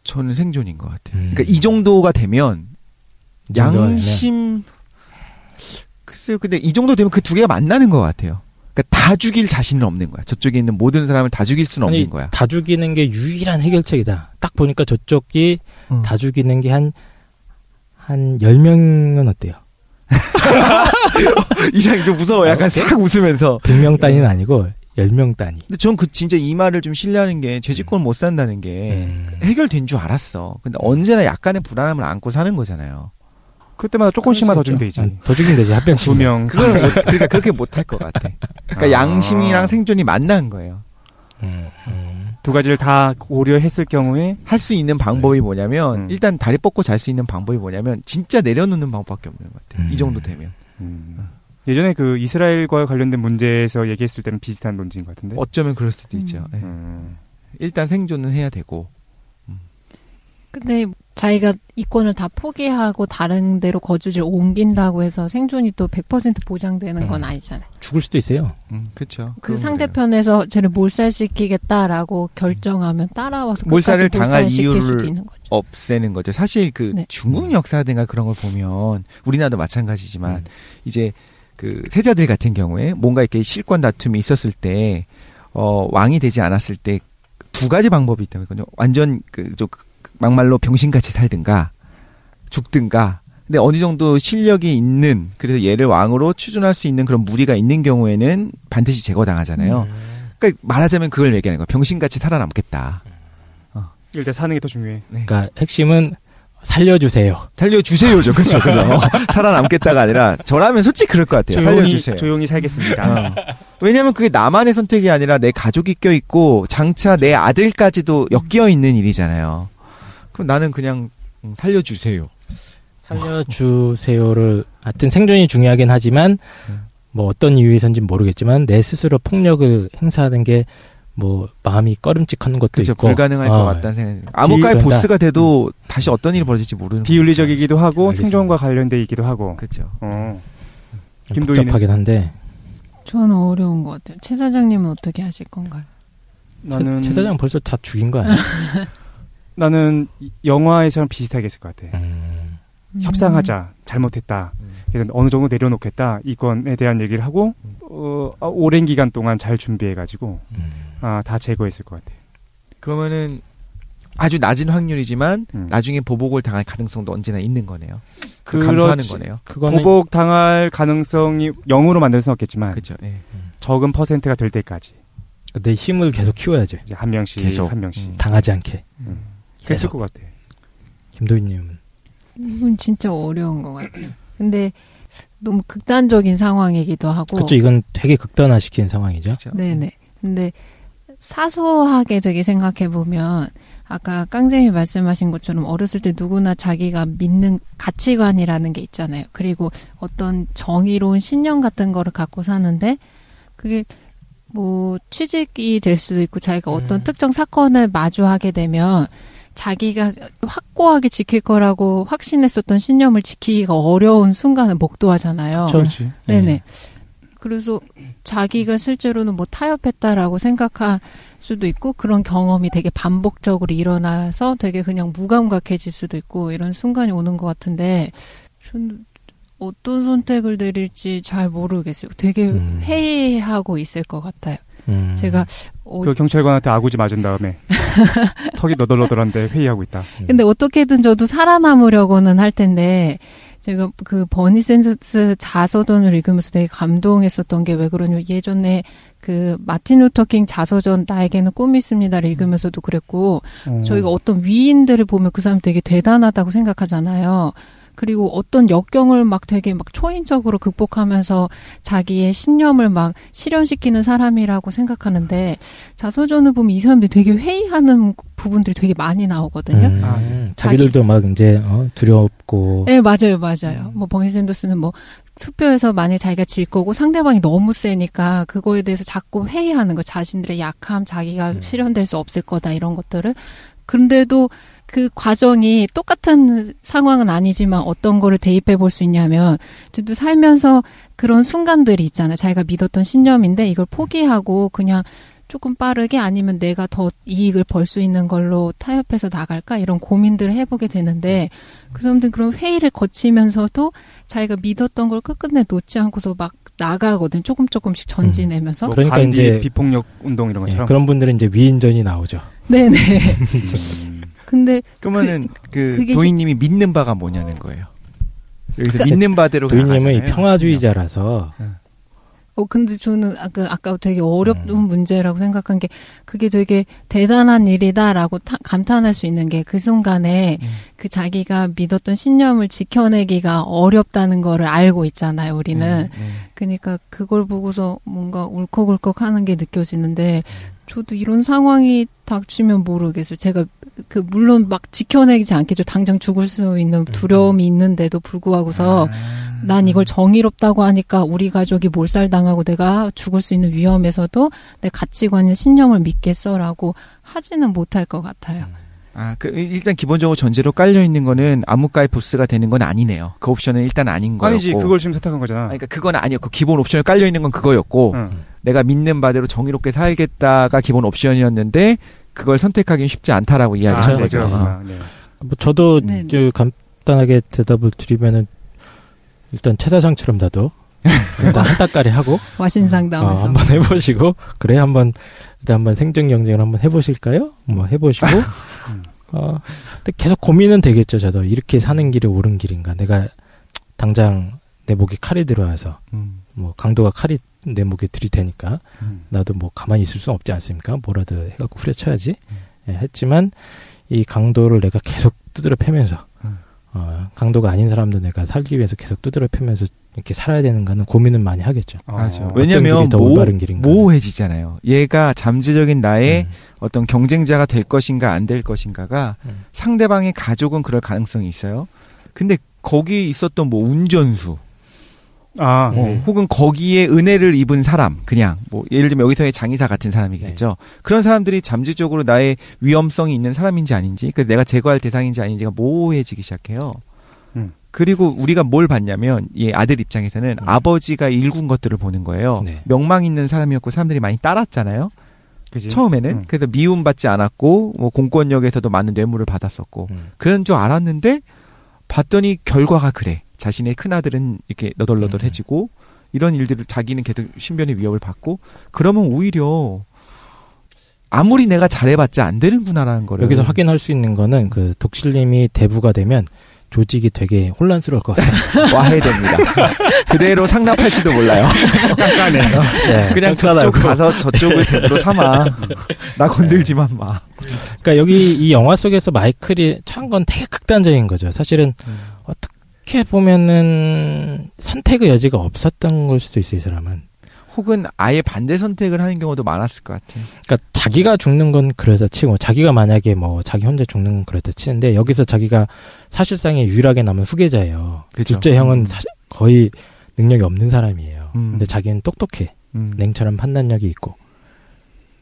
S3: 저는 생존인 것 같아요. 그러니까 이 정도가 되면 양심 글쎄요. 근데 이 정도 되면 그 두 개가 만나는 것 같아요. 그러니까 다 죽일 자신은 없는 거야. 저쪽에 있는 모든 사람을 다 죽일 수는 없는 거야.
S2: 다 죽이는 게 유일한 해결책이다. 딱 보니까 저쪽이 다 죽이는 게 한 10명은 어때요?
S3: 이상이 좀 무서워. 약간 싹 웃으면서.
S2: 100명 단위는 아니고 10명 단위.
S3: 근데 전 진짜 이 말을 좀 신뢰하는 게 죄짓고는 못 산다는 게 해결된 줄 알았어. 근데 언제나 약간의 불안함을 안고 사는 거잖아요.
S1: 그때마다 조금씩만 더 주면 되지.
S2: 더 죽이면 되지. 한 명씩.
S1: 2명.
S3: 그러니까 그렇게 못 할 것 같아. 그러니까 양심이랑 생존이 만난 거예요.
S1: 두 가지를 다 고려했을 경우에
S3: 할 수 있는 방법이 뭐냐면 일단 다리 뻗고 잘 수 있는 방법이 뭐냐면 진짜 내려놓는 방법밖에 없는 것 같아요. 이 정도 되면.
S1: 예전에 그 이스라엘과 관련된 문제에서 얘기했을 때는 비슷한 논지인 것 같은데.
S3: 어쩌면 그럴 수도 있죠. 네. 일단 생존은 해야 되고.
S4: 근데 자기가 이권을 다 포기하고 다른 데로 거주지를 옮긴다고 해서 생존이 또 100% 보장되는 건 아니잖아요.
S2: 죽을 수도 있어요.
S3: 그렇죠.
S4: 그 상대편에서 쟤를 몰살시키겠다라고 결정하면 따라와서
S3: 몰살을 당할
S4: 몰살시킬 수도
S3: 이유를
S4: 있는 거죠.
S3: 없애는 거죠. 사실 그 중국 역사든가 그런 걸 보면 우리나라도 마찬가지지만 이제 그 세자들 같은 경우에 뭔가 이렇게 실권 다툼이 있었을 때 왕이 되지 않았을 때 두 가지 방법이 있다면요. 완전 막말로 병신같이 살든가 죽든가. 근데 어느 정도 실력이 있는 그래서 얘를 왕으로 추존할 수 있는 그런 무리가 있는 경우에는 반드시 제거당하잖아요. 그러니까 말하자면 그걸 얘기하는 거야. 병신같이 살아남겠다.
S1: 일단 사는 게 더 중요해.
S3: 네.
S2: 그러니까 핵심은 살려주세요.
S3: 살려주세요죠. 그렇죠. 살아남겠다가 아니라 저라면 솔직히 그럴 것 같아요. 살려주세요.
S1: 조용히 살겠습니다.
S3: 왜냐하면 그게 나만의 선택이 아니라 내 가족이 껴있고 장차 내 아들까지도 엮여 있는 일이잖아요. 그럼 나는 그냥 살려주세요.
S2: 살려주세요를 하여튼 생존이 중요하긴 하지만 뭐 어떤 이유에서인지 모르겠지만 내 스스로 폭력을 행사하는 게 뭐 마음이 꺼름직한 것도
S3: 그렇죠.
S2: 있고
S3: 불가능할 것 같다는 생각이. 암흑가의 보스가 돼도 다시 어떤 일이 벌어질지 모르는
S1: 비윤리적이기도 하고
S2: 알겠습니다.
S1: 생존과 관련돼 있기도 하고.
S3: 그렇죠.
S2: 복잡하긴 한데
S4: 저는 어려운 것 같아요. 최 사장님은 어떻게 하실 건가요?
S1: 나는
S2: 최 사장 벌써 다 죽인 거 아니야?
S1: 나는 영화에서랑 비슷하게 했을 것 같아. 협상하자. 잘못했다. 어느 정도 내려놓겠다. 이건에 대한 얘기를 하고 오랜 기간 동안 잘 준비해가지고 다 제거했을 것 같아.
S3: 그러면은 아주 낮은 확률이지만 나중에 보복을 당할 가능성도 언제나 있는 거네요. 감수하는 거네요.
S1: 보복 당할 가능성이 0으로 만들 수는 없겠지만
S3: 그렇죠. 네.
S1: 적은 퍼센트가 될 때까지
S2: 내 힘을 계속 키워야죠.
S1: 이제 한 명씩
S3: 계속.
S1: 한 명씩
S2: 당하지 않게.
S1: 했을 것 같아.
S2: 김도희님은
S4: 이건 진짜 어려운 것 같아요. 근데 너무 극단적인 상황이기도 하고.
S2: 그렇죠. 이건 되게 극단화시킨 상황이죠.
S3: 그렇죠.
S4: 네네. 근데 사소하게 되게 생각해보면 아까 깡쌤이 말씀하신 것처럼 어렸을 때 누구나 자기가 믿는 가치관이라는 게 있잖아요. 그리고 어떤 정의로운 신념 같은 거를 갖고 사는데 그게 뭐 취직이 될 수도 있고 자기가 어떤 특정 사건을 마주하게 되면 자기가 확고하게 지킬 거라고 확신했었던 신념을 지키기가 어려운 순간을 목도하잖아요.
S1: 그렇지.
S4: 네네. 그래서 자기가 실제로는 뭐 타협했다라고 생각할 수도 있고 그런 경험이 되게 반복적으로 일어나서 되게 그냥 무감각해질 수도 있고 이런 순간이 오는 것 같은데 저는 어떤 선택을 내릴지 잘 모르겠어요. 되게 회의하고 있을 것 같아요. 제가
S1: 그 경찰관한테 아구지 맞은 다음에 턱이 너덜너덜한데 회의하고 있다.
S4: 근데 어떻게든 저도 살아남으려고는 할 텐데 제가 그 버니 샌더스 자서전을 읽으면서 되게 감동했었던 게 왜 그러냐면 예전에 그 마틴 루터 킹 자서전 나에게는 꿈이 있습니다를 읽으면서도 그랬고 저희가 어떤 위인들을 보면 그 사람 되게 대단하다고 생각하잖아요. 그리고 어떤 역경을 막 되게 막 초인적으로 극복하면서 자기의 신념을 막 실현시키는 사람이라고 생각하는데 자서전을 보면 이 사람들이 되게 회의하는 부분들이 되게 많이 나오거든요.
S2: 자기들도 막 이제 두렵고.
S4: 네, 맞아요. 뭐 버니 샌더스는 뭐 투표에서 만약에 자기가 질 거고 상대방이 너무 세니까 그거에 대해서 자꾸 회의하는 거, 자신들의 약함, 자기가 실현될 수 없을 거다 이런 것들을. 그런데도 그 과정이 똑같은 상황은 아니지만 어떤 거를 대입해 볼 수 있냐면 저도 살면서 그런 순간들이 있잖아요. 자기가 믿었던 신념인데 이걸 포기하고 그냥 조금 빠르게 아니면 내가 더 이익을 벌 수 있는 걸로 타협해서 나갈까 이런 고민들을 해보게 되는데 그 사람들은 그런 회의를 거치면서도 자기가 믿었던 걸 끝끝내 놓지 않고서 막 나가거든. 조금씩 전진하면서.
S2: 그러니까
S1: 간디
S2: 이제
S1: 비폭력 운동 이런 것처럼.
S2: 그런 분들은 이제 위인전이 나오죠.
S4: 네네. 근데
S3: 그러면은 도인님이 믿는 바가 뭐냐는 거예요. 여기서 믿는 바대로
S2: 도인님은 평화주의자라서.
S4: 근데 저는 아까 되게 어려운 문제라고 생각한 게 그게 되게 대단한 일이다라고 감탄할 수 있는 게 그 순간에 그 자기가 믿었던 신념을 지켜내기가 어렵다는 거를 알고 있잖아요, 우리는. 그러니까 그걸 보고서 뭔가 울컥울컥 하는 게 느껴지는데 저도 이런 상황이 닥치면 모르겠어요. 제가 물론 막 지켜내지 않겠죠. 당장 죽을 수 있는 두려움이 있는데도 불구하고서 난 이걸 정의롭다고 하니까 우리 가족이 몰살당하고 내가 죽을 수 있는 위험에서도 내 가치관의 신념을 믿겠어라고 하지는 못할 것 같아요.
S3: 일단 기본적으로 전제로 깔려있는 거는 암묵가의 보스가 되는 건 아니네요. 그 옵션은 일단 아닌 거였고.
S1: 아니지, 그걸 지금 선택한 거잖아.
S3: 그러니까 그건 아니었고, 기본 옵션에 깔려있는 건 그거였고, 내가 믿는 바대로 정의롭게 살겠다가 기본 옵션이었는데, 그걸 선택하기는 쉽지 않다라고 이야기한 거죠.
S1: 네.
S2: 뭐 저도 간단하게 대답을 드리면은, 일단 최다상처럼 나도, 일단 한따까리 하고,
S4: 와신상담에서.
S2: 한번 해보시고, 그래, 일단 한번 생존 경쟁을 한번 해보실까요? 뭐 해보시고, 근데 계속 고민은 되겠죠, 저도. 이렇게 사는 길이 옳은 길인가. 내가 당장 내 목에 칼이 들어와서, 뭐 강도가 칼이 내 목에 들이대니까, 나도 뭐 가만히 있을 수는 없지 않습니까? 뭐라도 해갖고 후려쳐야지. 했지만, 이 강도를 내가 계속 두드려 패면서, 강도가 아닌 사람도 내가 살기 위해서 계속 두드려 패면서 이렇게 살아야 되는가는 고민은 많이 하겠죠.
S3: 맞아. 왜냐면 모호해지잖아요. 얘가 잠재적인 나의 어떤 경쟁자가 될 것인가 안 될 것인가가 상대방의 가족은 그럴 가능성이 있어요. 근데 거기에 있었던 뭐 운전수 혹은 거기에 은혜를 입은 사람, 그냥 뭐 예를 들면 여기서의 장의사 같은 사람이겠죠. 그런 사람들이 잠재적으로 나의 위험성이 있는 사람인지 아닌지, 그러니까 내가 제거할 대상인지 아닌지가 모호해지기 시작해요. 그리고 우리가 뭘 봤냐면 이 아들 입장에서는 아버지가 일군 것들을 보는 거예요. 명망 있는 사람이었고 사람들이 많이 따랐잖아요. 그치? 처음에는. 그래서 미움받지 않았고 뭐 공권력에서도 많은 뇌물을 받았었고 그런 줄 알았는데 봤더니 결과가 그래. 자신의 큰아들은 이렇게 너덜너덜해지고 이런 일들을 자기는 계속 신변의 위협을 받고 그러면 오히려 아무리 내가 잘해봤자 안 되는구나라는 거를
S2: 여기서 확인할 수 있는 거는 그 독실님이 대부가 되면 조직이 되게 혼란스러울 것 같아요.
S3: 와해됩니다. 그대로 상납할지도 몰라요. 깐깐해. 그냥 저쪽 가서 저쪽을 대부로 삼아. 나 건들지만 마.
S2: 그러니까 여기 이 영화 속에서 마이클이 한 건 되게 극단적인 거죠. 사실은 어떻게 보면은 선택의 여지가 없었던 걸 수도 있어요, 이 사람은.
S3: 혹은 아예 반대 선택을 하는 경우도 많았을 것 같아요.
S2: 그러니까 자기가 죽는 건 그러다 치고 자기가 만약에 뭐 자기 혼자 죽는 건 그러다 치는데 여기서 자기가 사실상에 유일하게 남은 후계자예요. 그렇죠. 둘째 형은 거의 능력이 없는 사람이에요. 근데 자기는 똑똑해. 냉철한 판단력이 있고.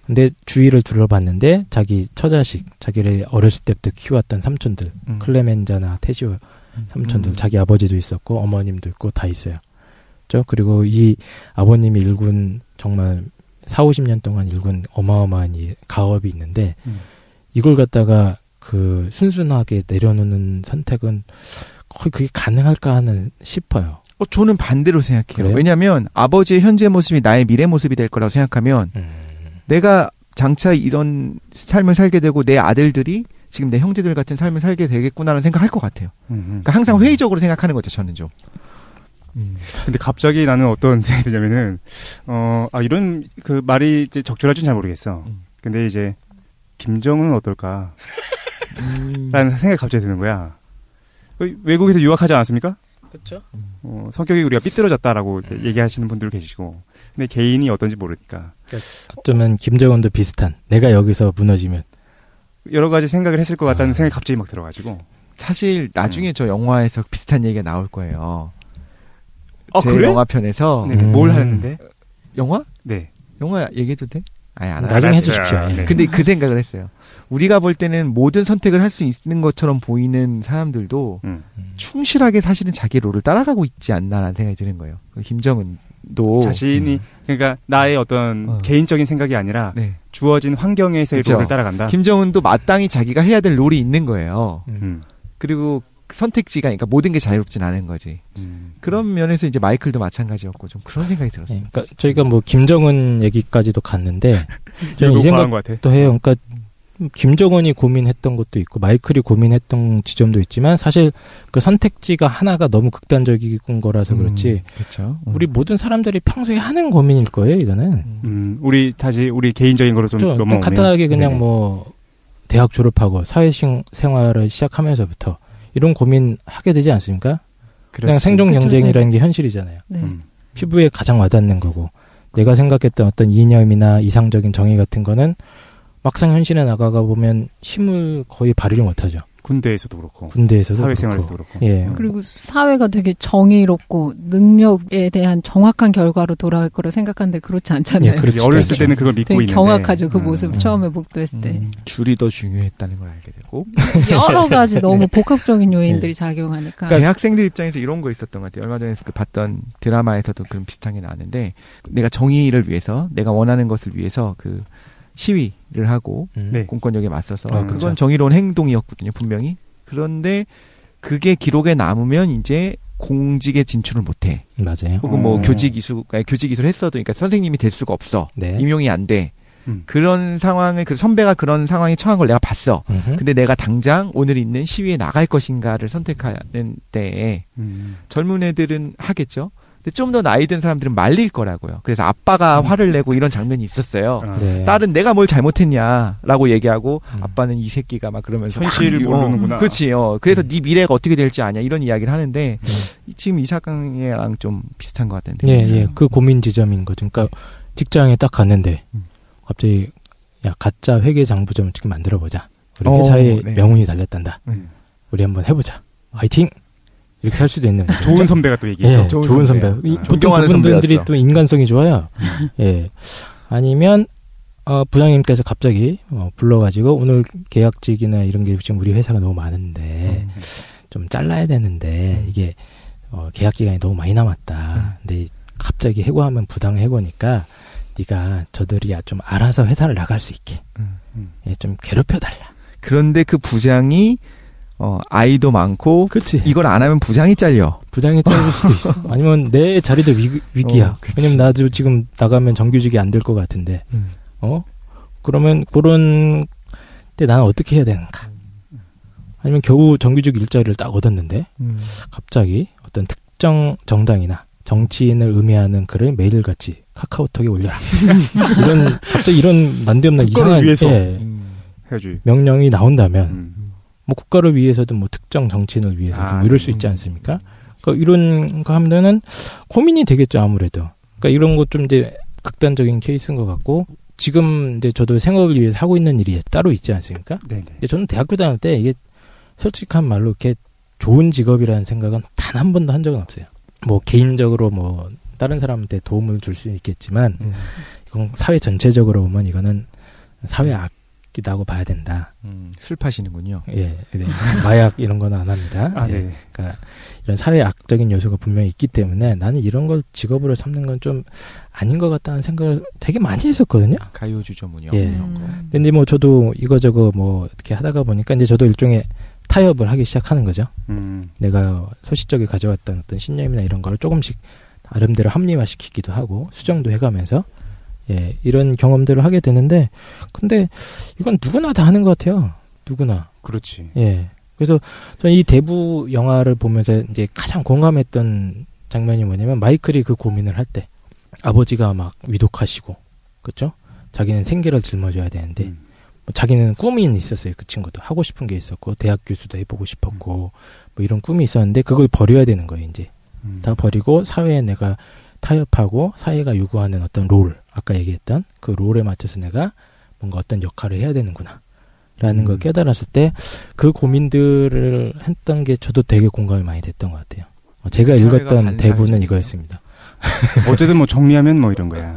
S2: 근데 주위를 둘러봤는데 자기 처자식, 자기를 어렸을 때부터 키웠던 삼촌들, 클레멘자나 테시오 삼촌들, 자기 아버지도 있었고 어머님도 있고 다 있어요. 그리고 이 아버님이 일군 정말 40-50년 동안 일군 어마어마한 이 가업이 있는데 이걸 갖다가 순순하게 내려놓는 선택은 거의 그게 가능할까 싶어요.
S3: 저는 반대로 생각해요.
S2: 그래요?
S3: 왜냐하면 아버지의 현재 모습이 나의 미래 모습이 될 거라고 생각하면 내가 장차 이런 삶을 살게 되고 내 아들들이 지금 내 형제들 같은 삶을 살게 되겠구나라는 생각할 것 같아요. 그러니까 항상 회의적으로 생각하는 거죠. 저는 좀.
S1: 근데 갑자기 나는 어떤 생각이 드냐면은 이런 그 말이 이제 적절할지는 잘 모르겠어. 근데 이제 김정은은 어떨까? 라는 생각이 갑자기 드는 거야. 외국에서 유학하지 않았습니까?
S2: 그렇죠.
S1: 성격이 우리가 삐뚤어졌다라고 얘기하시는 분들 계시고, 근데 개인이 어떤지 모르니까.
S2: 어쩌면 김정은도 비슷한. 내가 여기서 무너지면
S1: 여러 가지 생각을 했을 것 같다는 생각이 갑자기 막 들어가지고.
S3: 사실 나중에 저 영화에서 비슷한 얘기가 나올 거예요. 제
S1: 그래?
S3: 영화편에서
S1: 네, 뭘 하는데?
S3: 영화?
S1: 네.
S3: 영화 얘기해도 돼? 안
S2: 나중에 해주십시오.
S1: 네.
S3: 근데 그 생각을 했어요. 우리가 볼 때는 모든 선택을 할 수 있는 것처럼 보이는 사람들도 충실하게 사실은 자기 롤을 따라가고 있지 않나라는 생각이 드는 거예요. 김정은도
S1: 자신이 그러니까 나의 어떤 개인적인 생각이 아니라
S3: 네.
S1: 주어진 환경에서의
S3: 그쵸.
S1: 롤을 따라간다.
S3: 김정은도 마땅히 자기가 해야 될 롤이 있는 거예요. 그리고 선택지가 그러니까 모든 게 자유롭진 않은 거지. 그런 면에서 이제 마이클도 마찬가지였고 좀 그런 생각이 들었어요.
S2: 네, 그러니까 저희가 뭐 김정은 얘기까지도 갔는데 저는 이
S1: 너무 과한 것
S2: 생각도 해요. 그러니까 김정은이 고민했던 것도 있고 마이클이 고민했던 지점도 있지만 사실 그 선택지가 하나가 너무 극단적인 거라서 그렇지.
S3: 그렇죠.
S2: 우리 모든 사람들이 평소에 하는 고민일 거예요. 이거는.
S1: 우리 개인적인 거로 좀 넘어오면
S2: 간단하게 그냥
S1: 네네.
S2: 뭐 대학 졸업하고 사회생활을 시작하면서부터 이런 고민 하게 되지 않습니까? 그냥 생존 경쟁이라는 게 현실이잖아요.
S4: 네.
S2: 피부에 가장 와닿는 거고 내가 생각했던 어떤 이념이나 이상적인 정의 같은 거는 막상 현실에 나가가 보면 힘을 거의 발휘를 못하죠.
S1: 군대에서도 그렇고
S2: 군대에서도
S1: 사회생활에서도
S2: 그렇고.
S1: 그렇고.
S2: 예.
S4: 그리고 사회가 되게 정의롭고 능력에 대한 정확한 결과로 돌아올 거로 생각하는데 그렇지 않잖아요.
S2: 예, 그렇지.
S1: 어렸을 때는 그걸 믿고
S4: 되게
S1: 있는데
S4: 경악하죠. 그 모습 처음에 목도했을 때.
S3: 줄이 더 중요했다는 걸 알게 되고
S4: 여러 가지 너무 복합적인 요인들이 작용하니까.
S3: 그러니까 대학생들 입장에서 이런 거 있었던 것 같아요. 얼마 전에 그 봤던 드라마에서도 그런 비슷한 게 나왔는데 내가 정의를 위해서 내가 원하는 것을 위해서 그 시위를 하고
S1: 네.
S3: 공권력에 맞서서
S2: 그렇죠.
S3: 그건 정의로운 행동이었거든요. 분명히. 그런데 그게 기록에 남으면 이제 공직에 진출을 못해.
S2: 맞아요.
S3: 혹은 뭐 교직 이수를 했어도 그러니까 선생님이 될 수가 없어.
S2: 네.
S3: 임용이 안 돼. 그런 상황을 그 선배가 그런 상황에 처한 걸 내가 봤어. 근데 내가 당장 오늘 있는 시위에 나갈 것인가를 선택하는 때에 젊은 애들은 하겠죠. 근데 좀 더 나이 든 사람들은 말릴 거라고요. 그래서 아빠가 화를 내고 이런 장면이 있었어요.
S2: 네.
S3: 딸은 내가 뭘 잘못했냐라고 얘기하고 아빠는 이 새끼가 막 그러면서
S1: 현실을 모르는구나.
S3: 그렇지요. 그래서 네 미래가 어떻게 될지 아냐 이런 이야기를 하는데 지금 이 사건이랑 좀 비슷한 것 같은데.
S2: 예. 그 고민 지점인 거죠. 그러니까 직장에 딱 갔는데 갑자기 야 가짜 회계 장부점 어떻게 만들어 보자. 우리 회사에
S3: 네.
S2: 명운이 달렸단다. 우리 한번 해보자. 화이팅. 이렇게 할 수도 있는 거죠.
S1: 좋은 선배가 또 얘기해서
S2: 예, 좋은 선배. 보통
S3: 존경하는
S2: 그분들이
S3: 선배였어.
S2: 또 인간성이 좋아요. 예. 아니면 부장님께서 갑자기 불러가지고 오늘 계약직이나 이런 게 지금 우리 회사가 너무 많은데 좀 잘라야 되는데 이게 계약 기간이 너무 많이 남았다. 근데 갑자기 해고하면 부당 해고니까 네가 저들이 좀 알아서 회사를 나갈 수 있게 예, 좀 괴롭혀달라.
S3: 그런데 그 부장이 아이도 많고
S2: 그렇지.
S3: 이걸 안 하면 부장이 잘려.
S2: 부장이 잘릴 수도 있어. 아니면 내 자리도 위기야. 왜냐면 나도 지금 나가면 정규직이 안 될 것 같은데. 그러면 그런 때 나는 어떻게 해야 되는가? 아니면 겨우 정규직 일자리를 딱 얻었는데 갑자기 어떤 특정 정당이나 정치인을 의미하는 글을 매일같이 카카오톡에 올려라. 갑자기 이런 난데없는 이상한
S1: 위해서 해야지.
S2: 명령이 나온다면 뭐 국가를 위해서든 뭐 특정 정치인을 위해서든 뭐 이럴 수 있지 않습니까? 그러니까 이런 거 하면은 고민이 되겠죠 아무래도. 그러니까 이런 것 좀 이제 극단적인 케이스인 것 같고 지금 이제 저도 생업을 위해서 하고 있는 일이 따로 있지 않습니까?
S1: 네네.
S2: 근데 저는 대학교 다닐 때 이게 솔직한 말로 이렇게 좋은 직업이라는 생각은 단 한 번도 한 적은 없어요. 뭐 개인적으로 뭐 다른 사람한테 도움을 줄 수 있겠지만 이건 사회 전체적으로 보면 이거는 사회 악이라고 봐야 된다.
S3: 술 파시는군요.
S2: 예, 네. 마약 이런 거는 안 합니다.
S1: 아,
S2: 예.
S1: 네.
S2: 그러니까 이런 사회 악적인 요소가 분명히 있기 때문에 나는 이런 걸 직업으로 삼는 건 좀 아닌 것 같다는 생각을 되게 많이 했었거든요.
S3: 가요주저문요.
S2: 예.
S3: 이런 거.
S2: 근데 뭐 저도 이거저거 뭐 어떻게 하다가 보니까 이제 저도 일종의 타협을 하기 시작하는 거죠. 내가 소시적에 가져왔던 어떤 신념이나 이런 거를 조금씩 나름대로 합리화시키기도 하고 수정도 해가면서 예, 이런 경험들을 하게 되는데 근데 이건 누구나 다 하는 것 같아요. 누구나.
S1: 그렇지.
S2: 예. 그래서 저는 이 대부 영화를 보면서 이제 가장 공감했던 장면이 뭐냐면 마이클이 그 고민을 할 때 아버지가 막 위독하시고 그렇죠? 자기는 생계를 짊어져야 되는데 뭐 자기는 꿈이 있었어요. 그 친구도 하고 싶은 게 있었고 대학 교수도 해보고 싶었고 뭐 이런 꿈이 있었는데 그걸 버려야 되는 거예요. 이제 다 버리고 사회에 내가 타협하고 사회가 요구하는 어떤 롤 아까 얘기했던 그 롤에 맞춰서 내가 뭔가 어떤 역할을 해야 되는구나 라는 걸 깨달았을 때 그 고민들을 했던 게 저도 되게 공감이 많이 됐던 것 같아요. 제가 읽었던 대부분은 이거였습니다.
S1: 어쨌든 뭐 정리하면 뭐 이런 거야.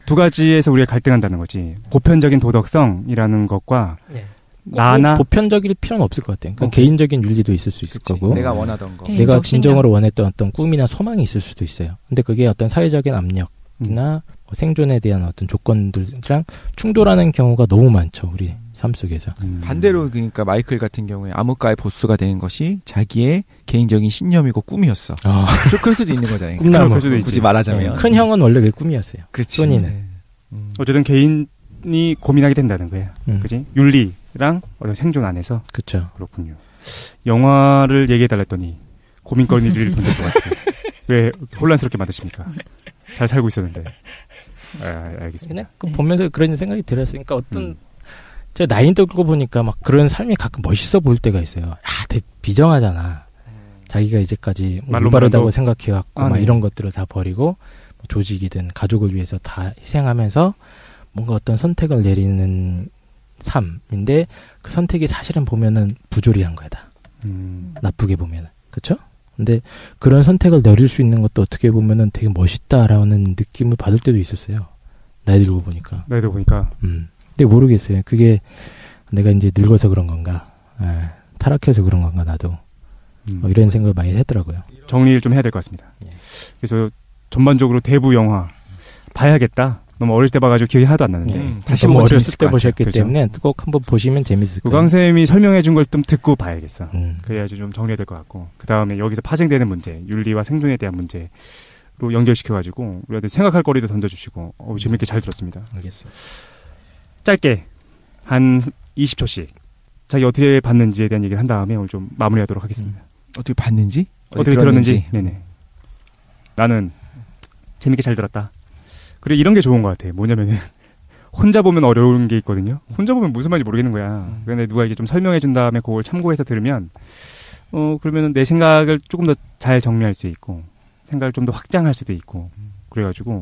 S1: 두 가지에서 우리가 갈등한다는 거지. 보편적인 도덕성이라는 것과
S2: 네.
S1: 나나
S2: 보편적일 필요는 없을 것 같아요. 그러니까 개인적인 윤리도 있을 수 있을 거고
S3: 내가 원하던 거.
S2: 내가 진정으로 원했던 어떤 꿈이나 소망이 있을 수도 있어요. 근데 그게 어떤 사회적인 압력이나 생존에 대한 어떤 조건들이랑 충돌하는 경우가 너무 많죠. 우리 삶 속에서.
S3: 반대로 그러니까 마이클 같은 경우에 암흑가의 보스가 되는 것이 자기의 개인적인 신념이고 꿈이었어. 좀 그럴 수도 있는 거잖아요.
S2: 꿈나무.
S3: 굳이 말하자면.
S2: 네. 큰 형은 원래 그게 꿈이었어요.
S3: 그치.
S2: 소니는.
S1: 어쨌든 개인이 고민하게 된다는 거예요. 그지? 윤리랑 어떤 생존 안에서.
S2: 그렇죠.
S1: 그렇군요. 영화를 얘기해달라 했더니 고민거리를 던질 것 같아요. 왜 혼란스럽게 만드십니까? 잘 살고 있었는데. 알겠습니다.
S2: 그냥 보면서 그런 생각이 들었어요. 그러니까 어떤 제가 나이 들고 보니까 막 그런 삶이 가끔 멋있어 보일 때가 있어요. 되게 비정하잖아. 자기가 이제까지 올바르다고 생각해왔고 막 이런 것들을 다 버리고 뭐 조직이든 가족을 위해서 다 희생하면서 뭔가 어떤 선택을 내리는 삶인데 그 선택이 사실은 보면은 부조리한 거야 다. 나쁘게 보면은. 그쵸? 근데 그런 선택을 내릴 수 있는 것도 어떻게 보면은 되게 멋있다라는 느낌을 받을 때도 있었어요. 나이 들고 보니까. 근데 모르겠어요. 그게 내가 이제 늙어서 그런 건가, 타락해서 그런 건가 나도 이런 생각을 많이 했더라고요.
S1: 정리를 좀 해야 될 것 같습니다. 그래서 전반적으로 대부 영화 봐야겠다. 너무 어릴 때 봐가지고 기억이 하나도 안 나는데
S2: 다시 너무 어렸을 때 보셨기 때문에 꼭 한번 보시면 재밌을 거예요.
S1: 우광쌤이 설명해 준 걸 좀 듣고 봐야겠어. 그래야지 좀 정리가 될 것 같고 그 다음에 여기서 파생되는 문제, 윤리와 생존에 대한 문제로 연결시켜가지고 우리한테 생각할 거리도 던져주시고 재밌게 잘 들었습니다.
S2: 알겠습니다.
S1: 짧게 한 20초씩 자기 어떻게 봤는지에 대한 얘기를 한 다음에 오늘 좀 마무리하도록 하겠습니다.
S3: 어떻게 봤는지?
S1: 어떻게 들었는지? 네네. 나는 재밌게 잘 들었다. 그래 이런 게 좋은 것 같아. 뭐냐면은 혼자 보면 어려운 게 있거든요. 혼자 보면 무슨 말인지 모르겠는 거야. 그런데 누가 이게 좀 설명해 준 다음에 그걸 참고해서 들으면 그러면은 내 생각을 조금 더 잘 정리할 수 있고 생각을 좀 더 확장할 수도 있고 그래가지고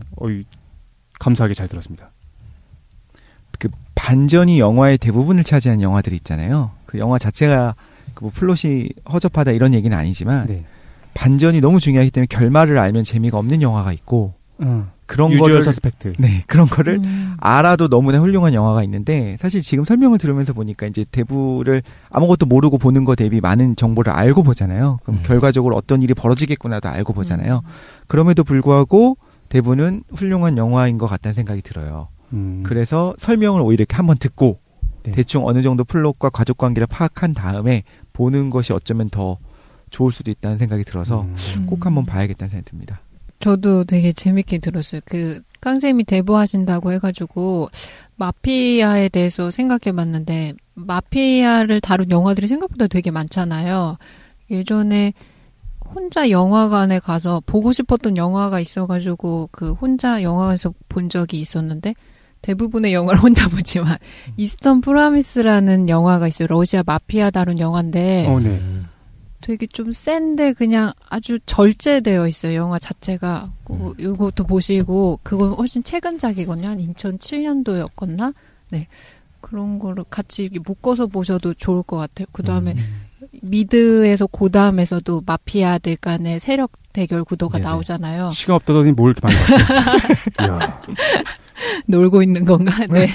S1: 감사하게 잘 들었습니다.
S3: 그 반전이 영화의 대부분을 차지한 영화들이 있잖아요. 그 영화 자체가 그 뭐 플롯이 허접하다 이런 얘기는 아니지만
S1: 네.
S3: 반전이 너무 중요하기 때문에 결말을 알면 재미가 없는 영화가 있고 그런
S1: 유주얼
S3: 거를
S1: 서스펙트.
S3: 네, 그런 거를 알아도 너무나 훌륭한 영화가 있는데 사실 지금 설명을 들으면서 보니까 이제 대부를 아무것도 모르고 보는 거 대비 많은 정보를 알고 보잖아요. 그럼 결과적으로 어떤 일이 벌어지겠구나도 알고 보잖아요. 그럼에도 불구하고 대부는 훌륭한 영화인 것 같다는 생각이 들어요. 그래서 설명을 오히려 이렇게 한번 듣고
S1: 네.
S3: 대충 어느 정도 플롯과 가족 관계를 파악한 다음에 보는 것이 어쩌면 더 좋을 수도 있다는 생각이 들어서 꼭 한번 봐야겠다는 생각이 듭니다.
S4: 저도 되게 재밌게 들었어요. 깡쌤이 대부하신다고 해가지고 마피아에 대해서 생각해봤는데 마피아를 다룬 영화들이 생각보다 되게 많잖아요. 예전에 혼자 영화관에 가서 보고 싶었던 영화가 있어가지고 그 혼자 영화관에서 본 적이 있었는데 대부분의 영화를 혼자 보지만 이스턴 프라미스라는 영화가 있어요. 러시아 마피아 다룬 영화인데
S1: 네.
S4: 되게 좀 센데 그냥 아주 절제되어 있어요. 영화 자체가. 이것도 보시고 그건 훨씬 최근작이거든요. 한 2007년도였었나? 네. 그런 거를 같이 묶어서 보셔도 좋을 것 같아요. 그다음에 미드에서 고담에서도 마피아들 간의 세력 대결 구도가
S2: 네네.
S4: 나오잖아요.
S1: 시간 없다더니 뭘 이렇게 많이 봤어.
S4: 놀고 있는 건가? 네.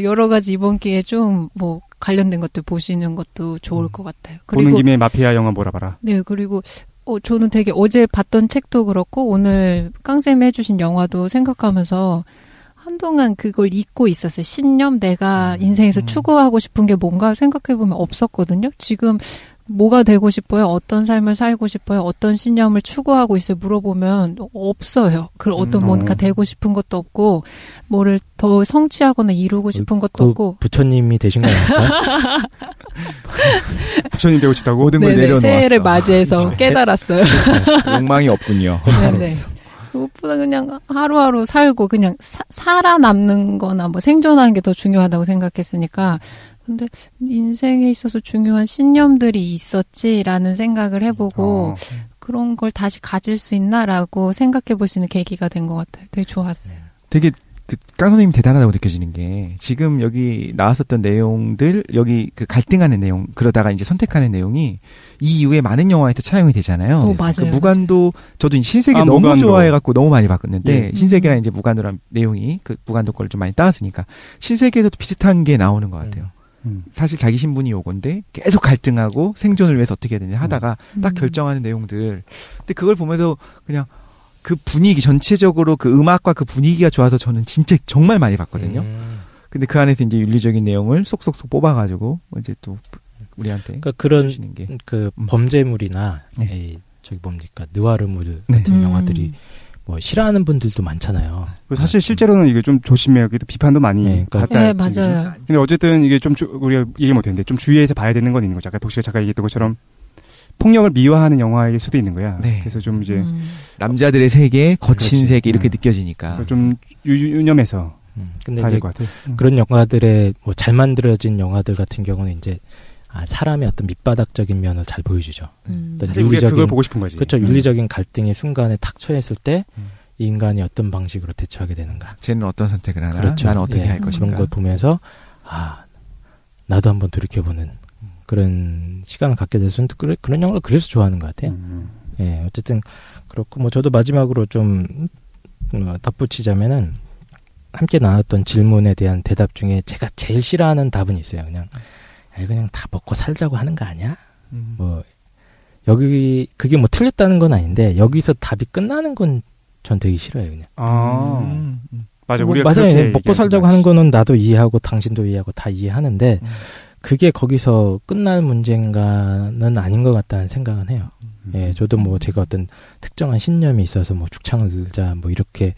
S4: 여러 가지 이번 기회에 좀 뭐 관련된 것들 보시는 것도 좋을 것 같아요. 그리고
S1: 보는 김에 마피아 영화 몰아봐라.
S4: 네, 그리고 저는 되게 어제 봤던 책도 그렇고 오늘 깡쌤이 해주신 영화도 생각하면서 한동안 그걸 잊고 있었어요. 신념, 내가 인생에서 추구하고 싶은 게 뭔가 생각해보면 없었거든요. 지금 뭐가 되고 싶어요? 어떤 삶을 살고 싶어요? 어떤 신념을 추구하고 있어요? 물어보면 없어요. 그 어떤 뭔가 되고 싶은 것도 없고, 뭐를 더 성취하거나 이루고 싶은 것도 없고.
S2: 부처님이 되신 거 아닙니까?
S1: 부처님 되고 싶다고?
S3: 모든 걸 내려놓았어.
S4: 새해를 맞이해서 깨달았어요.
S3: 욕망이 없군요.
S4: 네네. 그것보다 그냥 하루하루 살고 그냥 살아남는 거나 뭐 생존하는 게 더 중요하다고 생각했으니까. 근데 인생에 있어서 중요한 신념들이 있었지라는 생각을 해보고 그런 걸 다시 가질 수 있나라고 생각해 볼 수 있는 계기가 된 것 같아요. 되게 좋았어요.
S3: 되게 깡 선생님 대단하다고 느껴지는 게 지금 여기 나왔었던 내용들 여기 그 갈등하는 내용 그러다가 이제 선택하는 내용이 이 이후에 많은 영화에서 차용이 되잖아요.
S4: 맞아요.
S3: 그 무간도 저도 신세계 너무
S1: 무간도.
S3: 좋아해갖고 너무 많이 봤는데
S1: 예.
S3: 신세계랑 이제 무간도란 내용이 그 무간도 걸 좀 많이 따왔으니까 신세계에서도 비슷한 게 나오는 것 같아요. 사실 자기 신분이 요건데 계속 갈등하고 생존을 위해서 어떻게 해야 되냐 하다가 딱 결정하는 내용들. 근데 그걸 보면서 그냥 그 분위기 전체적으로 그 음악과 그 분위기가 좋아서 저는 진짜 정말 많이 봤거든요. 근데 그 안에서 이제 윤리적인 내용을 쏙쏙쏙 뽑아가지고 이제 또 우리한테
S2: 그러니까 그런
S3: 게.
S2: 그 범죄물이나
S3: 네.
S2: 저기 뭡니까 느와르물 같은 영화들이 뭐 싫어하는 분들도 많잖아요.
S1: 사실 실제로는 이게 좀 조심해야기도 비판도 많이
S2: 그러니까
S4: 네, 맞아요.
S1: 근데 어쨌든 이게 좀 우리가 얘기 못했는데 좀 주의해서 봐야 되는 건 있는 거죠. 아까 독실가 작가 얘기했던 것처럼 폭력을 미화하는 영화일 수도 있는 거야.
S3: 네.
S1: 그래서 좀 이제
S3: 남자들의 세계, 거친
S1: 그렇지.
S3: 세계 이렇게 느껴지니까
S1: 좀 유념해서
S2: 근데
S1: 봐야
S2: 이제
S1: 될 것 같아요.
S2: 그런 영화들의 뭐 잘 만들어진 영화들 같은 경우는 이제 사람의 어떤 밑바닥적인 면을 잘 보여주죠. 어떤
S1: 사실 우리가 그걸 보고 싶은 거지.
S2: 그렇죠. 윤리적인 갈등의 순간에 탁 처했을 때 이 인간이 어떤 방식으로 대처하게 되는가.
S3: 쟤는 어떤 선택을 하나,
S2: 그렇죠.
S3: 나는 어떻게 할 것인가.
S2: 그런 걸 보면서 나도 한번 돌이켜보는 그런 시간을 갖게 돼서 그런 영화를 그래서 좋아하는 것 같아요. 예, 어쨌든 그렇고 뭐 저도 마지막으로 좀 덧붙이자면은 함께 나눴던 질문에 대한 대답 중에 제가 제일 싫어하는 답은 있어요. 그냥 다 먹고 살자고 하는 거 아니야? 뭐 여기 그게 뭐 틀렸다는 건 아닌데 여기서 답이 끝나는 건 전 되게 싫어요. 그냥.
S1: 맞아.
S2: 뭐,
S1: 우리가
S2: 맞아요. 먹고 살자고 하는 거는 나도 이해하고 당신도 이해하고 다 이해하는데 그게 거기서 끝날 문제인가는 아닌 것 같다는 생각은 해요. 예, 저도 뭐 제가 어떤 특정한 신념이 있어서 뭐 죽창을 들자 뭐 이렇게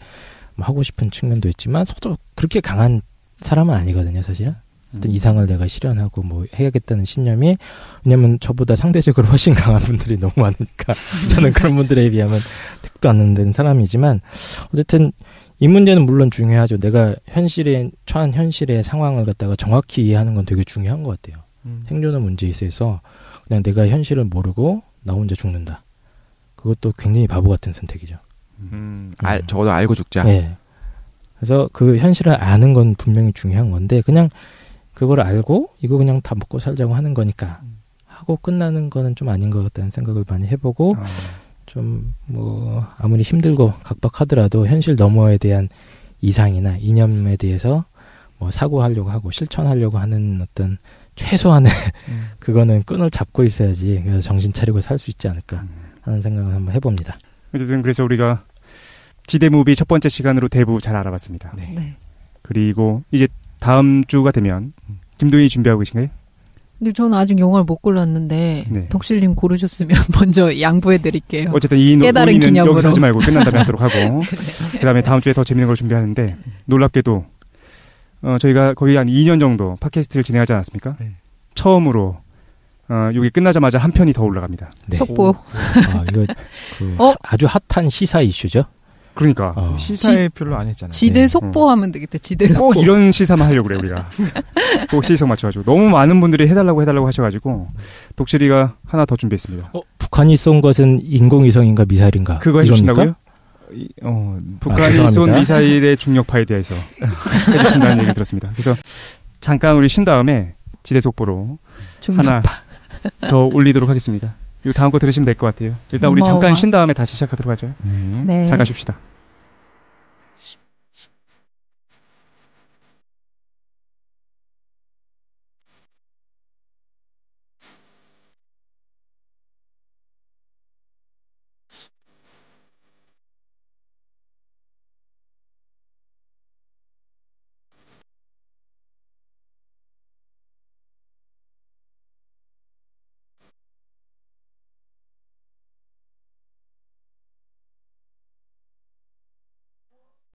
S2: 뭐 하고 싶은 측면도 있지만 저도 그렇게 강한 사람은 아니거든요, 사실은. 어떤 이상을 내가 실현하고 뭐 해야겠다는 신념이 왜냐면 저보다 상대적으로 훨씬 강한 분들이 너무 많으니까 저는 그런 분들에 비하면 택도 안 된 사람이지만 어쨌든 이 문제는 물론 중요하죠. 내가 처한 현실의 상황을 갖다가 정확히 이해하는 건 되게 중요한 것 같아요. 생존의 문제에 있어서 그냥 내가 현실을 모르고 나 혼자 죽는다. 그것도 굉장히 바보 같은 선택이죠.
S3: 적어도 알고 죽자.
S2: 네. 그래서 그 현실을 아는 건 분명히 중요한 건데 그냥 그걸 알고 이거 그냥 다 먹고 살자고 하는 거니까 하고 끝나는 거는 좀 아닌 것 같다는 생각을 많이 해보고 좀 뭐 아무리 힘들고 각박하더라도 현실 너머에 대한 이상이나 이념에 대해서 뭐 사고하려고 하고 실천하려고 하는 어떤 최소한의 그거는 끈을 잡고 있어야지 그래서 정신 차리고 살 수 있지 않을까 하는 생각을 한번 해봅니다.
S1: 어쨌든 그래서 우리가 지대무비 첫 번째 시간으로 대부 잘 알아봤습니다.
S4: 네.
S1: 그리고 이제 다음 주가 되면 김도희 준비하고 계신가요?
S4: 근데 저는 아직 영화를 못 골랐는데
S1: 네.
S4: 독실님 고르셨으면 먼저 양보해드릴게요.
S1: 어쨌든 이
S4: 깨달은
S1: 논의는
S4: 기념으로.
S1: 여기서 하지 말고 끝난 다음에 하도록 하고 그다음에 다음 주에 더 재밌는 걸 준비하는데 놀랍게도 저희가 거의 한 2년 정도 팟캐스트를 진행하지 않았습니까?
S3: 네.
S1: 처음으로 여기 끝나자마자 한 편이 더 올라갑니다.
S2: 네.
S4: 속보.
S2: 이거 아주 핫한 시사 이슈죠.
S1: 그러니까
S3: 시사에 별로 안 했잖아요.
S4: 지대 속보하면 되겠다. 지대 속보.
S1: 꼭 이런 시사만 하려고 그래 우리가. 꼭 시성 맞춰가지고 너무 많은 분들이 해달라고 하셔가지고 독실이가 하나 더 준비했습니다.
S2: 북한이 쏜 것은 인공위성인가 미사일인가?
S1: 그거 해주신다고요? 북한이 쏜 미사일의 중력파에 대해서 해주신다는 얘기 들었습니다. 그래서 잠깐 우리 쉰 다음에 지대 속보로 하나 더 올리도록 하겠습니다. 이거 다음 거 들으시면 될 것 같아요. 일단 우리 잠깐 쉰 다음에 다시 시작하도록 하죠.
S4: 네.
S1: 잠깐 쉽시다.